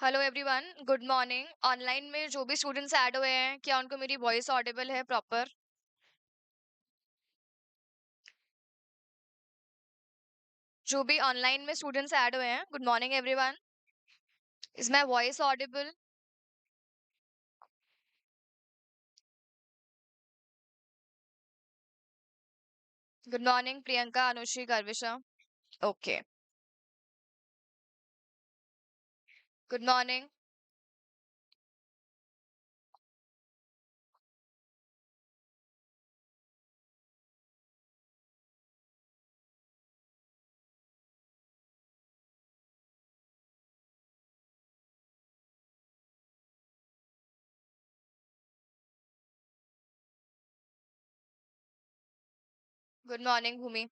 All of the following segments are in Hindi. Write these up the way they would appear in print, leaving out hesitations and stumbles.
Hello everyone, good morning. Online में जो भी स्टूडेंट्स ऐड हुए हैं, क्या उनको मेरी वॉइस ऑडिबल है प्रॉपर? जो भी ऑनलाइन में स्टूडेंट्स ऐड हुए हैं, good morning everyone. Is my voice audible? Good morning Priyanka, Anushree, Garvisha. Okay, good morning. Good morning Bhumi.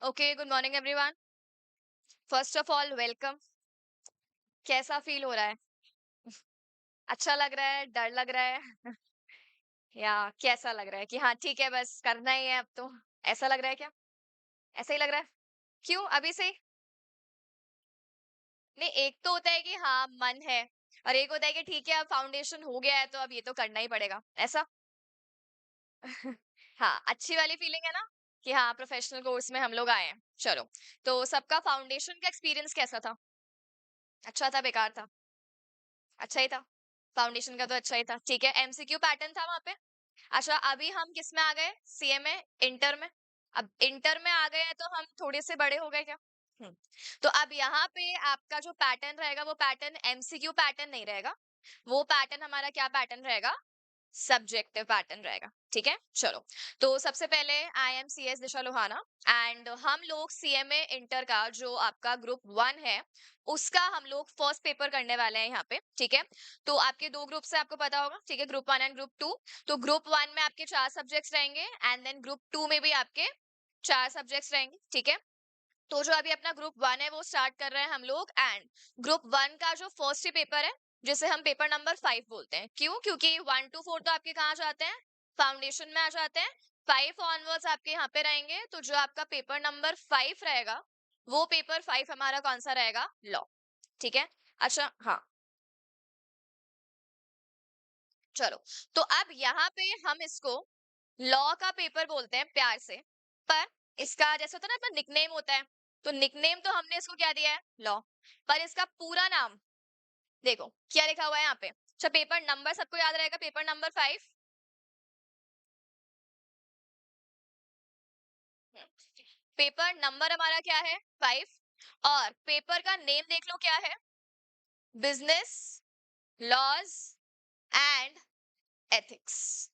Okay, good morning everyone. First of all welcome. कैसा फील हो रहा है? अच्छा लग रहा है, डर लग रहा है? या कैसा लग रहा है कि हाँ ठीक है, बस करना ही है अब तो? ऐसा लग रहा है क्या? ऐसा ही लग रहा है? क्यों अभी से? नहीं, एक तो होता है कि हाँ मन है, और एक होता है कि ठीक है अब फाउंडेशन हो गया है तो अब ये तो करना ही पड़ेगा, ऐसा। हाँ, अच्छी वाली फीलिंग है ना कि हाँ प्रोफेशनल कोर्स में हम लोग आए हैं। चलो, तो सबका फाउंडेशन का एक्सपीरियंस कैसा था? अच्छा था, बेकार था? अच्छा ही था। फाउंडेशन का तो अच्छा ही था, ठीक है। एमसीक्यू पैटर्न था वहां पे। अच्छा, अभी हम किस में आ गए? सीएमए इंटर में। अब इंटर में आ गए हैं तो हम थोड़े से बड़े हो गए क्या? हम्म। तो अब यहाँ पे आपका जो पैटर्न रहेगा वो पैटर्न एमसीक्यू पैटर्न नहीं रहेगा। वो पैटर्न हमारा क्या पैटर्न रहेगा? सब्जेक्टिव पैटर्न रहेगा, ठीक है। चलो, तो सबसे पहले I am C S Disha Lohana, and हम लोग सीएमए इंटर का जो आपका ग्रुप वन है उसका हम लोग फर्स्ट पेपर करने वाले हैं यहाँ पे, ठीक है। तो आपके दो ग्रुप से आपको पता होगा, ठीक है, group one and group two. तो ग्रुप वन में आपके 4 सब्जेक्ट्स रहेंगे, एंड देन ग्रुप टू में भी आपके 4 सब्जेक्ट्स रहेंगे, ठीक है। तो जो अभी अपना ग्रुप वन है वो स्टार्ट कर रहे हैं हम लोग, एंड ग्रुप वन का जो फर्स्ट ही पेपर है जिसे हम पेपर नंबर 5 बोलते हैं, क्यों? क्योंकि 1 to 4 तो आपके कहाँ जाते हैं? फाउंडेशन में आ जाते हैं। 5 ऑनवर्ड्स आपके यहाँ पे रहेंगे, तो जो आपका पेपर नंबर 5 रहेगा वो पेपर 5 हमारा कौन सा रहेगा? लॉ, ठीक है। अच्छा, हाँ, चलो। तो अब यहाँ पे हम इसको लॉ का पेपर बोलते हैं प्यार से, पर इसका जैसे होता है ना अपना निकनेम होता है, तो निकनेम तो हमने इसको क्या दिया है? लॉ। पर इसका पूरा नाम देखो क्या लिखा हुआ है यहाँ पे। अच्छा, पेपर नंबर सबको याद रहेगा, पेपर नंबर 5। पेपर नंबर हमारा क्या है? 5। और पेपर का नेम देख लो क्या है? Business laws and ethics.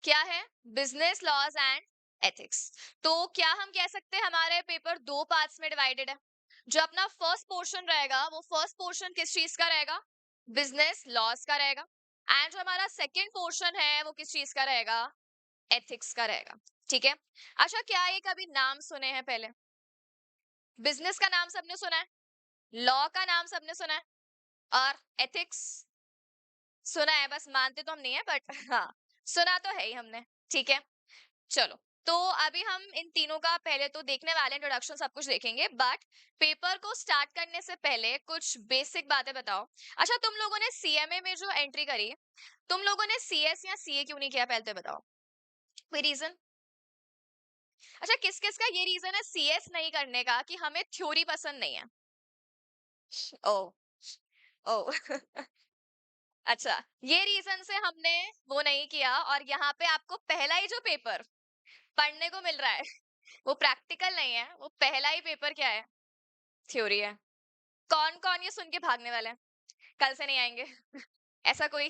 क्या है? Business laws and ethics. तो क्या हम कह सकते हैं हमारे पेपर दो पार्ट्स में डिवाइडेड है? जो अपना फर्स्ट पोर्शन रहेगा वो फर्स्ट पोर्शन किस चीज का रहेगा? बिजनेस लॉज का रहेगा। एंड जो हमारा सेकंड पोर्शन है वो किस चीज का रहेगा? एथिक्स का रहेगा, ठीक है। अच्छा, क्या ये कभी नाम सुने हैं पहले? बिजनेस का नाम सबने सुना है, लॉ का नाम सबने सुना है, और एथिक्स सुना है, बस मानते तो हम नहीं है बट हाँ, सुना तो है ही हमने, ठीक है। चलो, तो अभी हम इन तीनों का पहले तो देखने वाले, इंट्रोडक्शन सब कुछ देखेंगे, बट पेपर को स्टार्ट करने से पहले कुछ बेसिक बातें बताओ। अच्छा, तुम लोगों ने सीएमए में जो एंट्री करी, तुम लोगों ने सीएस या सीए क्यों नहीं किया, पहले तो बताओ कोई रीजन। अच्छा, किस किस का ये रीजन है सीएस नहीं करने का कि हमें थ्योरी पसंद नहीं है? ओ, ओ अच्छा, ये रीजन से हमने वो नहीं किया, और यहाँ पे आपको पहला ही जो पेपर पढ़ने को मिल रहा है वो प्रैक्टिकल नहीं है, वो पहला ही पेपर क्या है? थ्योरी है। कौन कौन ये सुन के भागने वाले हैं, कल से नहीं आएंगे? ऐसा कोई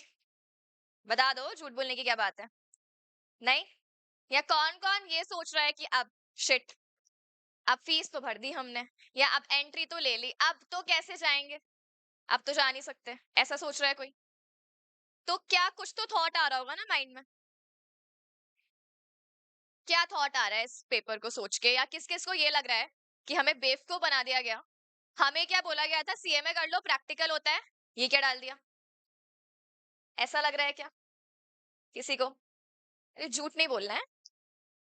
बता दो, झूठ बोलने की क्या बात है? नहीं? या कौन कौन ये सोच रहा है कि अब शिट, अब फीस तो भर दी हमने, या अब एंट्री तो ले ली, अब तो कैसे जाएंगे, अब तो जा नहीं सकते, ऐसा सोच रहा है कोई? तो क्या कुछ तो थॉट आ रहा होगा ना माइंड में। क्या थॉट आ रहा है इस पेपर को सोच के, या किस किस को ये लग रहा है कि हमें बेवकूफ बना दिया गया? हमें क्या बोला गया था, सीएमए कर लो, प्रैक्टिकल होता है। ये क्या डाल दिया? ऐसा लग रहा है क्या किसी को? अरे झूठ नहीं बोलना है,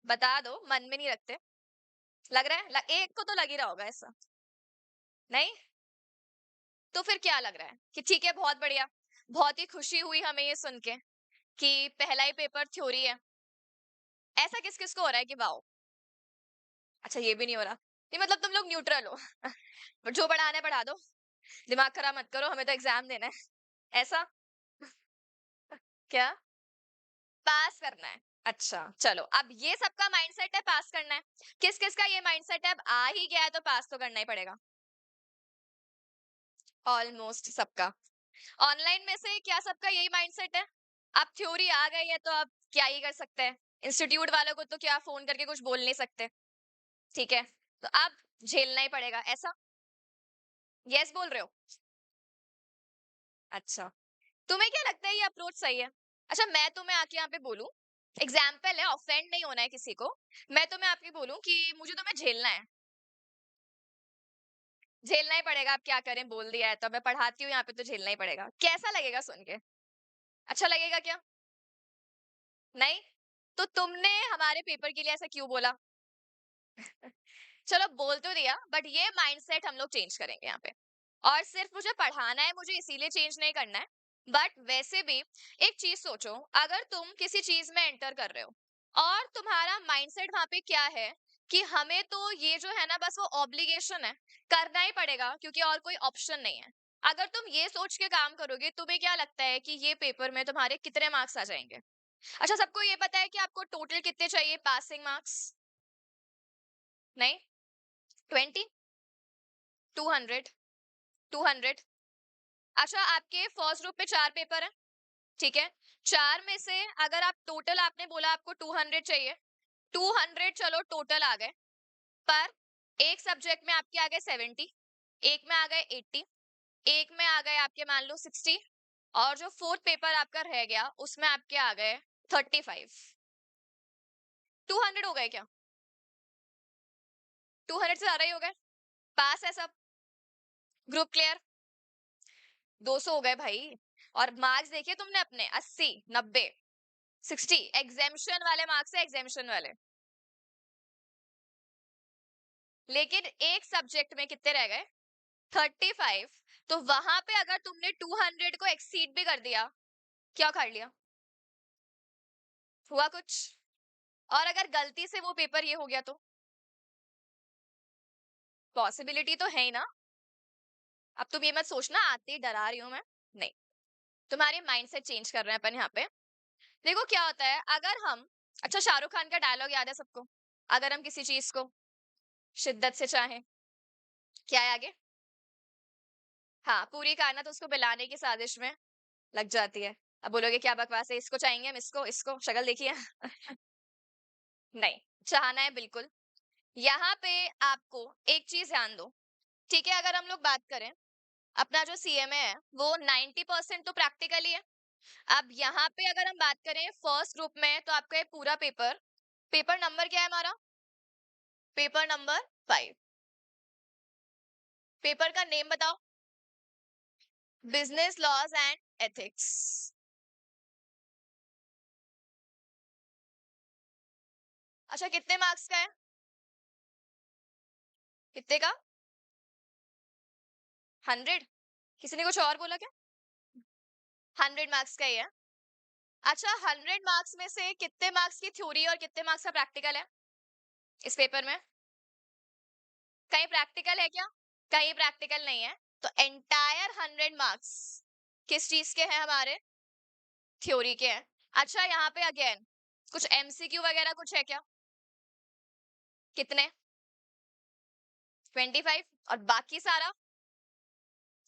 बता दो, मन में नहीं रखते। लग रहा है एक को तो लग ही रहा होगा ऐसा। नहीं? तो फिर क्या लग रहा है कि ठीक है, बहुत बढ़िया, बहुत ही खुशी हुई हमें ये सुन के कि पहला ही पेपर थ्योरी है। ऐसा किस किस को हो रहा है कि वाओ? अच्छा, ये भी नहीं हो रहा। नहीं मतलब तुम लोग न्यूट्रल हो। बट जो पढ़ाना है पढ़ा दो, दिमाग खराब मत करो, हमें तो एग्जाम देना है। ऐसा? क्या? पास करना है। अच्छा चलो, अब ये सबका माइंडसेट है पास करना है। किस किस का ये माइंडसेट है, अब आ ही गया है तो पास तो करना ही पड़ेगा? ऑलमोस्ट सबका। ऑनलाइन में से क्या सबका यही माइंडसेट है? अब थ्योरी आ गई है तो अब क्या ही कर सकते हैं, इंस्टीट्यूट वालों को तो क्या फोन करके कुछ बोल नहीं सकते। ठीक है, तो अब झेलना ही पड़ेगा ऐसा? यस बोल रहे हो? अच्छा, तुम्हें क्या लगता है ये अप्रोच सही है? अच्छा, मैं तुम्हें आके यहाँ पे बोलूं, एग्जाम्पल है, ऑफेंड नहीं होना है किसी को। मैं तुम्हें आपके बोलूं कि मुझे तुम्हें झेलना है, झेलना ही पड़ेगा, आप क्या करें, बोल दिया है तो मैं पढ़ाती हूँ यहाँ पे तो झेलना ही पड़ेगा। कैसा लगेगा सुन के? अच्छा लगेगा क्या? नहीं? तो तुमने हमारे पेपर के लिए ऐसा क्यों बोला? चलो बोल तो दिया, बट ये माइंडसेट हम लोग चेंज करेंगे यहाँ पे। और सिर्फ मुझे पढ़ाना है, मुझे इसीलिए चेंज नहीं करना है। बट वैसे भी एक चीज सोचो, अगर तुम किसी चीज में एंटर कर रहे हो और तुम्हारा माइंडसेट वहां पे क्या है कि हमें तो ये जो है ना, बस वो ऑब्लिगेशन है, करना ही पड़ेगा क्योंकि और कोई ऑप्शन नहीं है। अगर तुम ये सोच के काम करोगे, तुम्हें क्या लगता है कि ये पेपर में तुम्हारे कितने मार्क्स आ जाएंगे? अच्छा, सबको ये पता है कि आपको टोटल कितने चाहिए पासिंग मार्क्स? नहीं? 20? 200? 200? अच्छा, आपके फर्स्ट ग्रुप में 4 पेपर है, ठीक है? 4 में से अगर आप टोटल, आपने बोला आपको 200 चाहिए, 200 चलो टोटल आ गए, पर एक सब्जेक्ट में आपके आ गए 70, एक में आ गए 80, एक में आ गए आपके मान लो 60, और जो फोर्थ पेपर आपका रह गया उसमें आपके आ गए 35। 200 हो गए क्या? 200 से ज्यादा ही हो गए। पास है सब? Group clear? 200 हो गए भाई। और मार्क्स देखिए तुमने अपने, 80, 90, 60 एग्जेम्पशन वाले मार्क्स है, एग्जेम्पशन वाले। लेकिन एक सब्जेक्ट में कितने रह गए? 35। तो वहां पे अगर तुमने 200 को एक्सीड भी कर दिया, क्या कर लिया? हुआ कुछ? और अगर गलती से वो पेपर ये हो गया तो? पॉसिबिलिटी तो है ही ना। अब तुम ये मत सोचना आते ही डरा रही हूं मैं, नहीं। तुम्हारे माइंडसेट चेंज कर रहे हैं अपन यहाँ पे। देखो क्या होता है अगर हम, अच्छा शाहरुख खान का डायलॉग याद है सबको? अगर हम किसी चीज को शिद्दत से चाहें, क्या है आगे? हाँ, पूरी कायनात उसको मिलाने की साजिश में लग जाती है। अब बोलोगे क्या बकवास है, इसको चाहेंगे हम, इसको इसको शक्ल देखिए। नहीं, चाहना है बिल्कुल। यहाँ पे आपको एक चीज ध्यान दो, ठीक है? अगर हम लोग बात करें, अपना जो सीएमए है वो 90% तो प्रैक्टिकली है। अब यहाँ पे अगर हम बात करें फर्स्ट ग्रुप में, तो आपका ये पूरा पेपर, पेपर नंबर क्या है हमारा? Paper number 5। पेपर का नेम बताओ? Business laws and ethics. अच्छा, कितने मार्क्स का है? कितने का? 100? किसी ने कुछ और बोला क्या? 100 मार्क्स का ही है। अच्छा, 100 मार्क्स में से कितने मार्क्स की थ्योरी और कितने मार्क्स का प्रैक्टिकल है इस पेपर में? कहीं प्रैक्टिकल है क्या? कहीं प्रैक्टिकल नहीं है। तो एंटायर 100 मार्क्स किस चीज के हैं हमारे? थ्योरी के हैं। अच्छा, यहाँ पे अगेन कुछ एमसीक्यू वगैरह कुछ है क्या? कितने? 25? और बाकी सारा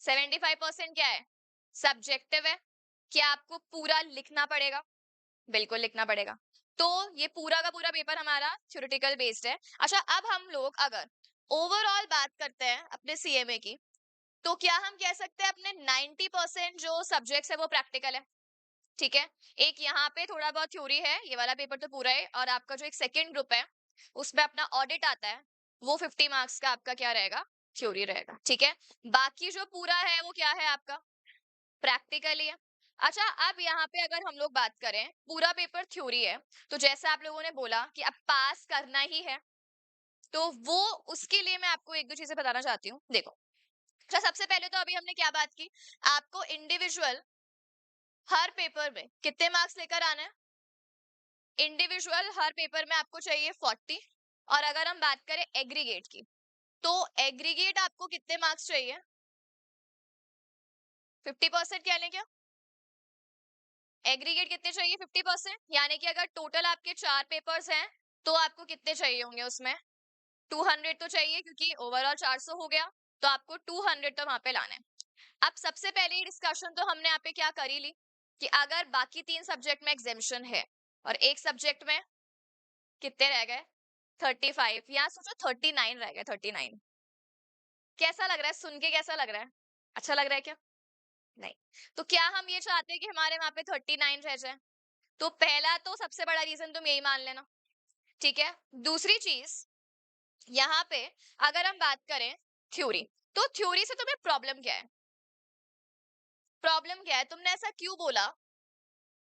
75% क्या है? सब्जेक्टिव है। क्या आपको पूरा लिखना पड़ेगा? बिल्कुल लिखना पड़ेगा। तो ये पूरा का पूरा पेपर हमारा थ्योरेटिकल बेस्ड है। अच्छा, अब हम लोग अगर ओवरऑल बात करते हैं अपने सीएमए की, तो क्या हम कह सकते हैं अपने 90% जो सब्जेक्ट्स है वो प्रैक्टिकल है? ठीक है। एक यहाँ पे थोड़ा बहुत थ्योरी है, ये वाला पेपर तो पूरा है, और आपका जो एक सेकेंड ग्रुप है उसमें अपना ऑडिट आता है, वो 50 मार्क्स का आपका क्या रहेगा? थ्योरी रहेगा, ठीक है। बाकी जो पूरा है वो क्या है आपका, प्रैक्टिकली है। अच्छा, अब यहाँ पे अगर हम लोग बात करें, पूरा पेपर थ्योरी है, तो जैसे आप लोगों ने बोला कि अब पास करना ही है, तो वो उसके लिए मैं आपको एक दो चीजें बताना चाहती हूँ। देखो, अच्छा सबसे पहले तो अभी हमने क्या बात की, आपको इंडिविजुअल हर पेपर में कितने मार्क्स लेकर आना है। इंडिविजुअल हर पेपर में आपको चाहिए 40, और अगर हम बात करें एग्रीगेट की, तो एग्रीगेट आपको कितने मार्क्स चाहिए, 50% कह लें क्या। एग्रीगेट कितने चाहिए, 50%, यानी कि अगर टोटल आपके 4 पेपर्स हैं तो आपको कितने चाहिए होंगे उसमें, 200 तो चाहिए, क्योंकि ओवरऑल 400 हो गया, तो आपको 200 तो वहां पे लाना है। अब सबसे पहले ये डिस्कशन तो हमने यहाँ पे क्या करी ली, कि अगर बाकी 3 सब्जेक्ट में एग्जेम्पशन है और एक सब्जेक्ट में कितने रह गए, 35, या सोचो 39 रह गए, 39। कैसा लग रहा है सुन के, कैसा लग रहा है, अच्छा लग रहा है क्या, नहीं। तो क्या हम ये चाहते हैं कि हमारे वहां पे 39 रह जाए, तो पहला तो सबसे बड़ा रीजन तुम यही मान लेना, ठीक है। दूसरी चीज, यहाँ पे अगर हम बात करें थ्योरी, तो थ्योरी से तुम्हें प्रॉब्लम क्या है, प्रॉब्लम क्या है, तुमने ऐसा क्यों बोला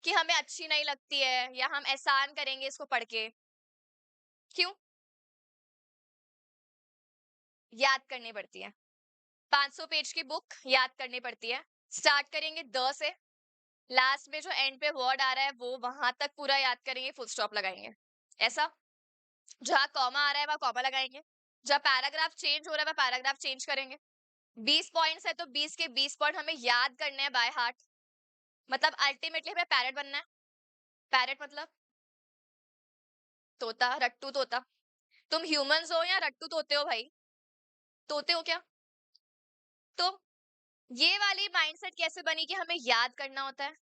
कि हमें अच्छी नहीं लगती है या हम एहसान करेंगे इसको पढ़ के, क्यों, याद करनी पड़ती है, 500 पेज की बुक याद करनी पड़ती है, स्टार्ट करेंगे द से, लास्ट में जो एंड पे वर्ड आ रहा है वो वहां तक पूरा याद करेंगे, फुल स्टॉप लगाएंगे, ऐसा, जहां कॉमा आ रहा है वहां कॉमा लगाएंगे, जहां पैराग्राफ चेंज हो रहा है वहां पैराग्राफ चेंज करेंगे। 20 पॉइंट्स है तो 20 के 20 पॉइंट हमें याद करने हैं बाय हार्ट, मतलब अल्टीमेटली हमें पैरेट बनना है। पैरेट मतलब तोता, रट्टू तोता। तुम ह्यूमंस हो या रट्टू तोते हो भाई, तोते हो क्या। तो ये वाली माइंडसेट कैसे बनी कि हमें याद करना होता है,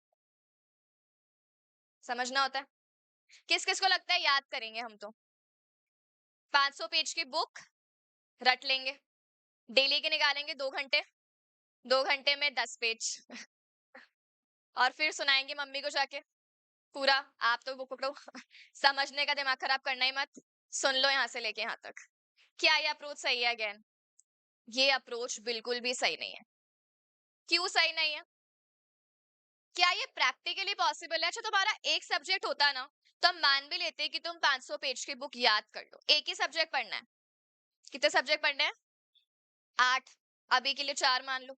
समझना होता है। किस किस को लगता है याद करेंगे हम तो, 500 पेज की बुक रट लेंगे, डेली के निकालेंगे 2 घंटे, 2 घंटे में 10 पेज और फिर सुनाएंगे मम्मी को जाके पूरा। आप तो बुक पकड़ो समझने का दिमाग खराब करना ही मत, सुन लो यहाँ से लेके यहाँ तक। क्या ये अप्रोच सही है, अगेन ये अप्रोच बिल्कुल भी सही नहीं है। क्यों सही नहीं है, क्या ये प्रैक्टिकली पॉसिबल है। अच्छा तुम्हारा एक सब्जेक्ट होता ना, तो हम मान भी लेते कि तुम 500 पेज की बुक याद कर लो, एक ही सब्जेक्ट पढ़ना है, कितने सब्जेक्ट पढ़ने हैं, 8, अभी के लिए 4 मान लो,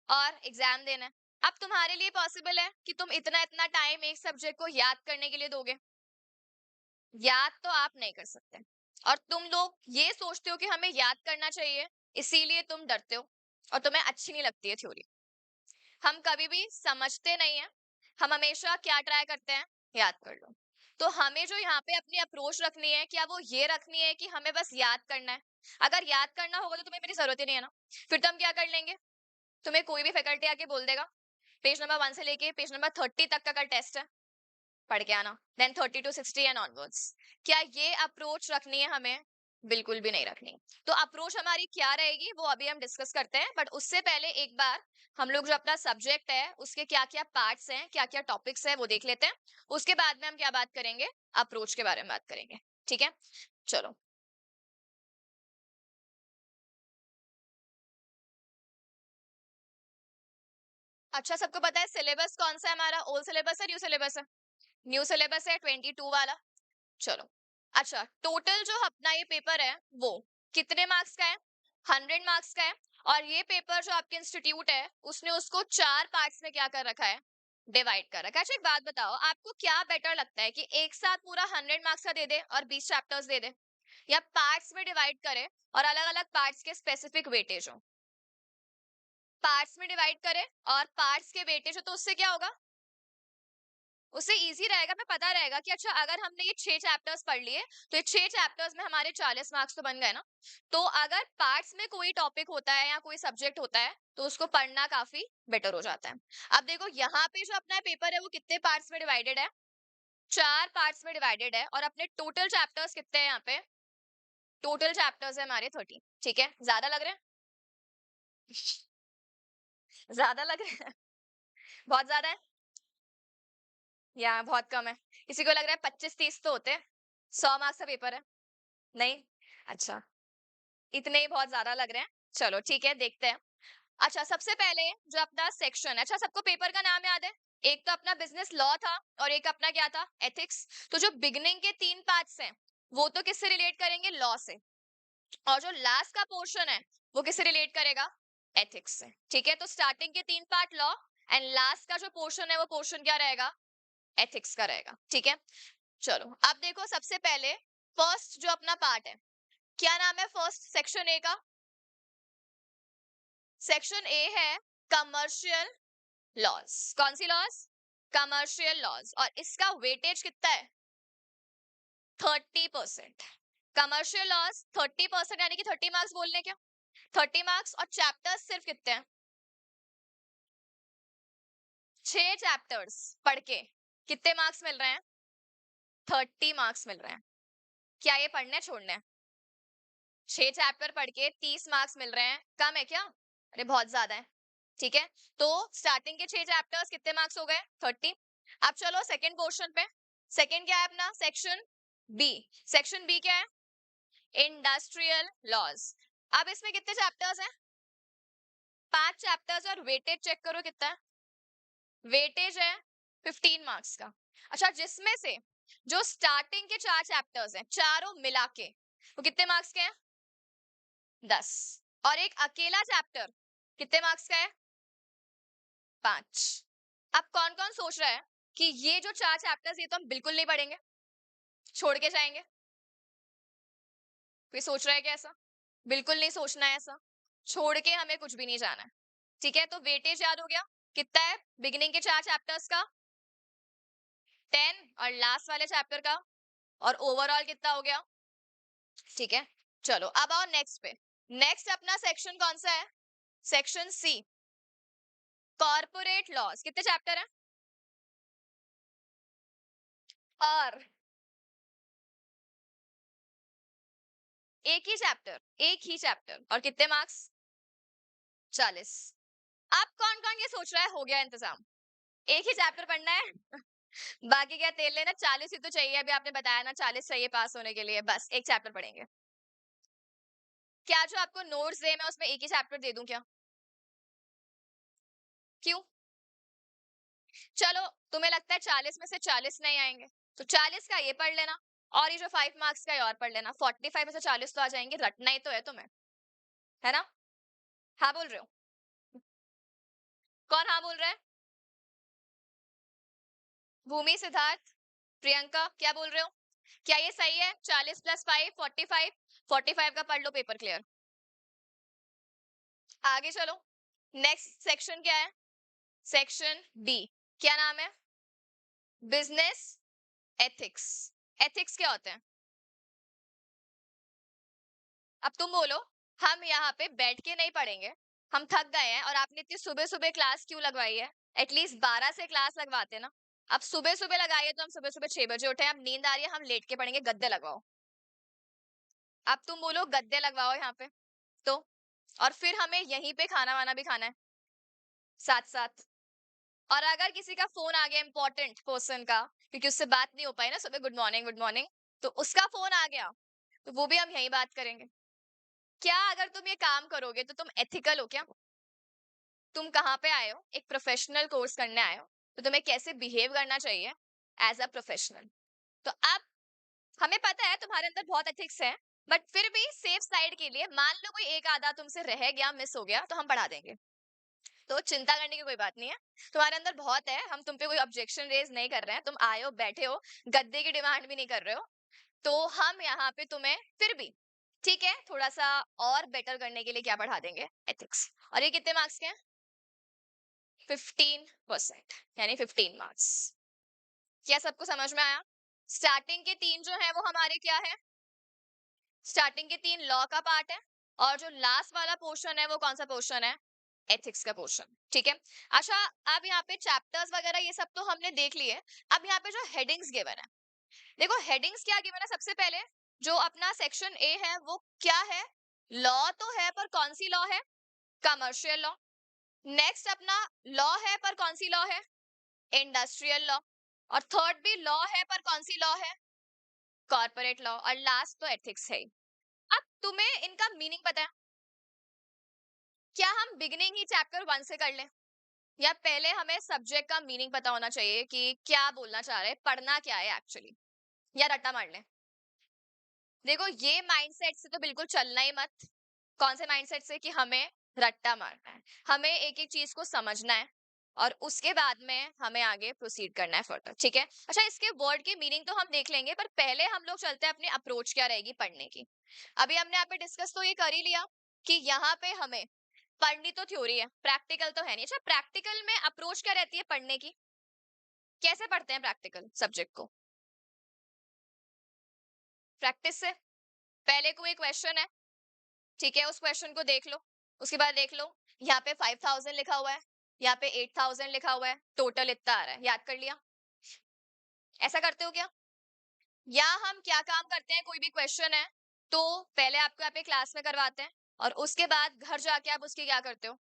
और एग्जाम देना है। अब तुम्हारे लिए पॉसिबल है कि तुम इतना इतना टाइम एक सब्जेक्ट को याद करने के लिए दोगे, याद तो आप नहीं कर सकते। और तुम लोग ये सोचते हो कि हमें याद करना चाहिए, इसीलिए तुम डरते हो और तुम्हें अच्छी नहीं लगती है थ्योरी। हम कभी भी समझते नहीं है, हम हमेशा क्या ट्राई करते हैं, याद कर लो। तो हमें जो यहाँ पे अपनी अप्रोच रखनी है, क्या वो ये रखनी है कि हमें बस याद करना है। अगर याद करना होगा तो तुम्हें मेरी जरूरत ही नहीं है ना, फिर तो हम क्या कर लेंगे, तुम्हें कोई भी फैकल्टी आके बोल देगा पेज नंबर 1 से लेके पेज नंबर 30 तक का कल टेस्ट है, पढ़ के आना, देन 30 to 60 एंड ऑनवर्ड्स। क्या ये अप्रोच रखनी है हमें, बिल्कुल भी नहीं रखनी। तो अप्रोच हमारी क्या रहेगी वो अभी हम डिस्कस करते हैं, बट उससे पहले एक बार हम लोग जो अपना सब्जेक्ट है उसके क्या क्या पार्ट्स हैं, क्या क्या टॉपिक्स हैं वो देख लेते हैं। उसके बाद में हम क्या बात करेंगे, अप्रोच के बारे में बात करेंगे, ठीक है। चलो, अच्छा सबको पता है सिलेबस कौन सा है हमारा, ओल्ड सिलेबस है न्यू सिलेबस है, न्यू सिलेबस है 22 वाला। चलो, अच्छा टोटल जो अपना ये पेपर है वो कितने मार्क्स का है, 100 मार्क्स का है। और ये पेपर जो आपके इंस्टीट्यूट है उसने उसको 4 पार्ट्स में क्या कर रखा है, डिवाइड कर रखा है। अच्छा एक बात बताओ, आपको क्या बेटर लगता है कि एक साथ पूरा 100 मार्क्स का दे दे और 20 चैप्टर्स दे दे, या पार्ट्स में डिवाइड करे और अलग अलग पार्ट्स के स्पेसिफिक वेटेज हो। पार्ट्स में डिवाइड करे और पार्ट्स के वेटेज हो तो उससे क्या होगा, उससे इजी रहेगा, हमें पता रहेगा कि अच्छा अगर हमने ये 6 चैप्टर्स पढ़ लिए तो ये 6 चैप्टर्स में हमारे 40 मार्क्स तो बन गए ना। तो अगर पार्ट्स में कोई टॉपिक होता है या कोई सब्जेक्ट होता है तो उसको पढ़ना काफी बेटर हो जाता है। अब देखो यहाँ पे जो अपना पेपर है वो कितने पार्ट्स में डिवाइडेड है, 4 पार्ट्स में डिवाइडेड है, और अपने टोटल चैप्टर्स कितने हैं यहाँ पे, टोटल चैप्टर्स है हमारे 30, ठीक है। ज्यादा लग रहे हैं, ज्यादा लग रहे हैं, बहुत ज्यादा है या बहुत कम है, किसी को लग रहा है 25-30 तो होते हैं, 100 मार्क्स का पेपर है, नहीं, अच्छा इतने ही बहुत ज्यादा लग रहे हैं। चलो ठीक है, देखते हैं। अच्छा, सबसे पहले जो अपना सेक्शन है, अच्छा सबको पेपर का नाम याद है? एक तो अपना बिजनेस लॉ था और एक अपना क्या था? एथिक्स। तो जो बिगनिंग के 3 पार्ट्स हैं, वो तो किससे रिलेट करेंगे? लॉ से। और जो लास्ट का पोर्शन है, वो किससे रिलेट करेगा? एथिक्स से। ठीक है? तो स्टार्टिंग के 3 पार्ट लॉ एंड लास्ट का जो पोर्शन है, वो पोर्शन क्या रहेगा? एथिक्स का रहेगा। ठीक है? चलो, अब देखो सबसे पहले फर्स्ट जो अपना पार्ट है, क्या नाम है फर्स्ट सेक्शन ए का? सेक्शन ए है कमर्शियल लॉज। कौन सी लॉज? Commercial laws. और इसका वेटेज कितना है? 30%। कमर्शियल लॉज 30%, यानी कि 30 मार्क्स बोलने क्या? 30 मार्क्स। और चैप्टर्स सिर्फ कितने हैं? 6 चैप्टर्स पढ़ के कितने मार्क्स मिल रहे हैं? 30 मार्क्स मिल रहे हैं। क्या ये पढ़ने छोड़ने हैं? 6 चैप्टर पढ़ के 30 मार्क्स मिल रहे हैं, कम है क्या? अरे बहुत ज्यादा है। ठीक है? तो स्टार्टिंग के 6 चैप्टर्स कितने मार्क्स हो गए? 30। अब चलो सेकंड पोर्शन पे। सेकंड क्या है अपना? Section B. सेक्शन बी क्या है? Industrial laws. अब इसमें कितने चैप्टर्स हैं? 5 चैप्टर्स। और वेटेज चेक करो कितना है? वेटेज है 15 मार्क्स का। अच्छा, जिसमें से जो स्टार्टिंग के 4 चैप्टर्स हैं, चारों मिला के वो कितने मार्क्स के हैं? 10। और एक अकेला चैप्टर कितने मार्क्स का है? 5। अब कौन कौन सोच रहा है कि ये जो 4 चैप्टर्स ये तो हम बिल्कुल नहीं पढ़ेंगे, छोड़ के जाएंगे? कोई सोच रहा है क्या ऐसा? बिल्कुल नहीं सोचना है ऐसा। छोड़ के हमें कुछ भी नहीं जाना है। ठीक है? तो वेटेज याद हो गया कितना है बिगिनिंग के 4 चैप्टर्स का? 10। और लास्ट वाले चैप्टर का? और ओवरऑल कितना हो गया? ठीक है? चलो अब आओ नेक्स्ट पे। नेक्स्ट अपना सेक्शन कौन सा है? Section C, corporate laws. कितने चैप्टर हैं? और एक ही चैप्टर और कितने मार्क्स? 40। अब कौन कौन ये सोच रहा है हो गया इंतजाम, एक ही चैप्टर पढ़ना है? बाकी क्या तेल लेना? 40 ही तो चाहिए, अभी आपने बताया ना 40 चाहिए पास होने के लिए, बस एक चैप्टर पढ़ेंगे। क्या जो आपको नोट्स दे मैं उसमें एक ही चैप्टर दे दूं क्या? क्यों? चलो, तुम्हें लगता है 40 में से 40 नहीं आएंगे, तो 40 का ये पढ़ लेना और ये जो 5 मार्क्स का ये और पढ़ लेना। 45 में से 40 तो आ जाएंगे, रटना ही तो है तुम्हें, है ना? हाँ बोल रहे हो? कौन हाँ बोल रहा है? भूमि, सिद्धार्थ, प्रियंका, क्या बोल रहे हो? क्या ये सही है? 40 + 5 45। 45 का पढ़ लो, पेपर क्लियर। आगे चलो। नेक्स्ट सेक्शन क्या है? Section D. क्या नाम है? Business ethics. एथिक्स क्या होते हैं? अब तुम बोलो। हम यहाँ पे बैठ के नहीं पढ़ेंगे, हम थक गए हैं, और आपने इतनी सुबह सुबह क्लास क्यों लगवाई है? एटलीस्ट 12 से क्लास लगवाते ना। अब सुबह सुबह लगाइए तो हम सुबह सुबह 6 बजे उठे, अब नींद आ रही है, हम लेट के पढ़ेंगे, गद्दे लगवाओ। अब तुम बोलो गद्दे लगवाओ यहाँ पे, तो और फिर हमें यहीं पे खाना वाना भी खाना है साथ साथ। और अगर किसी का फोन आ गया इंपॉर्टेंट पर्सन का, क्योंकि उससे बात नहीं हो पाई ना सुबह, गुड मॉर्निंग गुड मॉर्निंग, तो उसका फोन आ गया, तो वो भी हम यहीं बात करेंगे। क्या अगर तुम ये काम करोगे तो तुम एथिकल हो क्या? तुम कहाँ पे आए हो? एक प्रोफेशनल कोर्स करने आए हो, तो तुम्हें कैसे बिहेव करना चाहिए एज अ प्रोफेशनल। तो अब हमें पता है तुम्हारे अंदर बहुत एथिक्स है, बट फिर भी सेफ साइड के लिए मान लो कोई एक आधा तुमसे रह गया, मिस हो गया, तो हम बढ़ा देंगे। तो चिंता करने की कोई बात नहीं है, तुम्हारे अंदर बहुत है, हम तुम पे कोई ऑब्जेक्शन रेज नहीं कर रहे हैं, तुम आए हो बैठे हो, गद्दे की डिमांड भी नहीं कर रहे हो। तो हम यहाँ पे तुम्हें फिर भी ठीक है थोड़ा सा और बेटर करने के लिए क्या बढ़ा देंगे? एथिक्स। और ये कितने मार्क्स के हैं? 15%, यानी 15 मार्क्स। क्या सबको समझ में आया? स्टार्टिंग के 3 जो है वो हमारे क्या है? स्टार्टिंग के 3 लॉ का पार्ट है, और जो लास्ट वाला पोर्शन है वो कौन सा पोर्शन है? एथिक्स का पोर्शन। ठीक है? अच्छा, अब यहाँ पे चैप्टर्स वगैरह ये सब तो हमने देख लिए। अब यहाँ पे जो हेडिंग्स गिवन है, देखो हेडिंग्स क्या गिवन है? सबसे पहले जो अपना सेक्शन ए है वो क्या है? लॉ तो है, पर कौन सी लॉ है? Commercial law. नेक्स्ट अपना लॉ है, पर कौन सी लॉ है? Industrial law. और थर्ड भी लॉ है, पर कौन सी लॉ है? Corporate law. और लास्ट तो एथिक्स है ही। अब तुम्हें इनका मीनिंग पता है? क्या हम बिगिनिंग ही चैप्टर 1 से कर लें, या पहले हमें सब्जेक्ट का मीनिंग पता होना चाहिए कि क्या बोलना चाह रहे हैं, पढ़ना क्या है एक्चुअली, या रट्टा मार लें? देखो, ये माइंडसेट से तो बिल्कुल चलना ही मत। कौन से माइंडसेट से? कि हमें रट्टा मारना है, हमें एक एक चीज को समझना है, और उसके बाद में हमें आगे प्रोसीड करना है फर्दर, ठीक है? अच्छा, इसके वर्ड की मीनिंग तो हम देख लेंगे, पर पहले हम लोग चलते हैं अपनी अप्रोच क्या रहेगी पढ़ने की। अभी हमने यहाँ पे डिस्कस तो ये कर ही लिया कि यहाँ पे हमें पढ़नी तो थ्योरी है, प्रैक्टिकल तो है नहीं। अच्छा, प्रैक्टिकल में अप्रोच क्या रहती है पढ़ने की? कैसे पढ़ते हैं प्रैक्टिकल सब्जेक्ट को? प्रैक्टिस से। पहले कोई क्वेश्चन है, ठीक है, उस क्वेश्चन को देख लो, उसके बाद देख लो यहाँ पे 5000 लिखा हुआ है, यहाँ पे 8000 लिखा हुआ है, टोटल इतना आ रहा है, याद कर लिया? ऐसा करते हो क्या? या हम क्या काम करते हैं, कोई भी क्वेश्चन है तो पहले आपको यहाँ पे क्लास में करवाते हैं, और उसके बाद घर जाके आप उसकी क्या करते हो,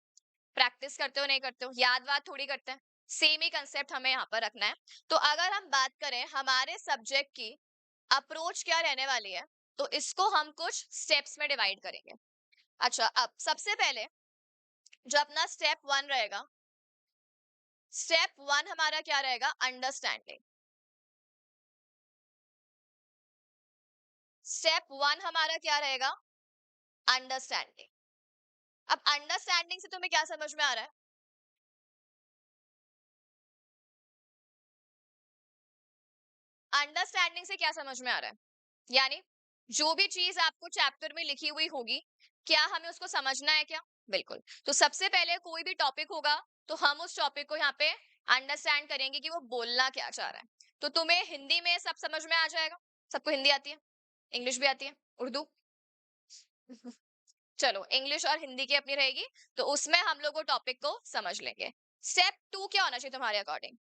प्रैक्टिस करते हो, नहीं करते हो, याद वाद थोड़ी करते हैं। सेम ही कंसेप्ट हमें यहाँ पर रखना है। तो अगर हम बात करें हमारे सब्जेक्ट की अप्रोच क्या रहने वाली है, तो इसको हम कुछ स्टेप्स में डिवाइड करेंगे। अच्छा, अब सबसे पहले जो अपना स्टेप 1 रहेगा, स्टेप 1 हमारा क्या रहेगा? अंडरस्टैंडिंग। स्टेप 1 हमारा क्या रहेगा? अंडरस्टैंडिंग। अब अंडरस्टैंडिंग से तुम्हें क्या समझ में आ रहा है? अंडरस्टैंडिंग से क्या समझ में आ रहा है? यानी जो भी चीज आपको चैप्टर में लिखी हुई होगी, क्या हमें उसको समझना है क्या? बिल्कुल। तो सबसे पहले कोई भी टॉपिक होगा, तो हम उस टॉपिक को यहाँ पे अंडरस्टैंड करेंगे कि वो बोलना क्या चाह रहा है। तो तुम्हें हिंदी में सब समझ में आ जाएगा, सबको हिंदी आती है, इंग्लिश भी आती है, उर्दू। चलो, इंग्लिश और हिंदी की अपनी रहेगी, तो उसमें हम लोग वो टॉपिक को समझ लेंगे। स्टेप 2 क्या होना चाहिए तुम्हारे अकॉर्डिंग?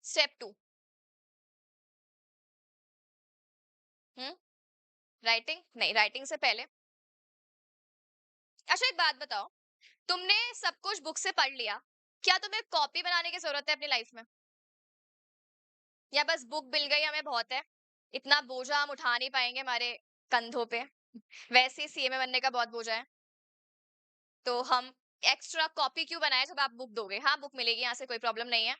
स्टेप 2। राइटिंग नहीं, राइटिंग से पहले। अच्छा, एक बात बताओ, तुमने सब कुछ बुक से पढ़ लिया, क्या तुम्हें कॉपी बनाने की जरूरत है अपनी लाइफ में? या बस बुक मिल गई हमें बहुत है, इतना बोझा हम उठा नहीं पाएंगे हमारे कंधों पे, वैसे ही सीएमए बनने का बहुत बोझा है, तो हम एक्स्ट्रा कॉपी क्यों बनाए जब आप बुक दोगे? हाँ, बुक मिलेगी, यहाँ से कोई प्रॉब्लम नहीं है,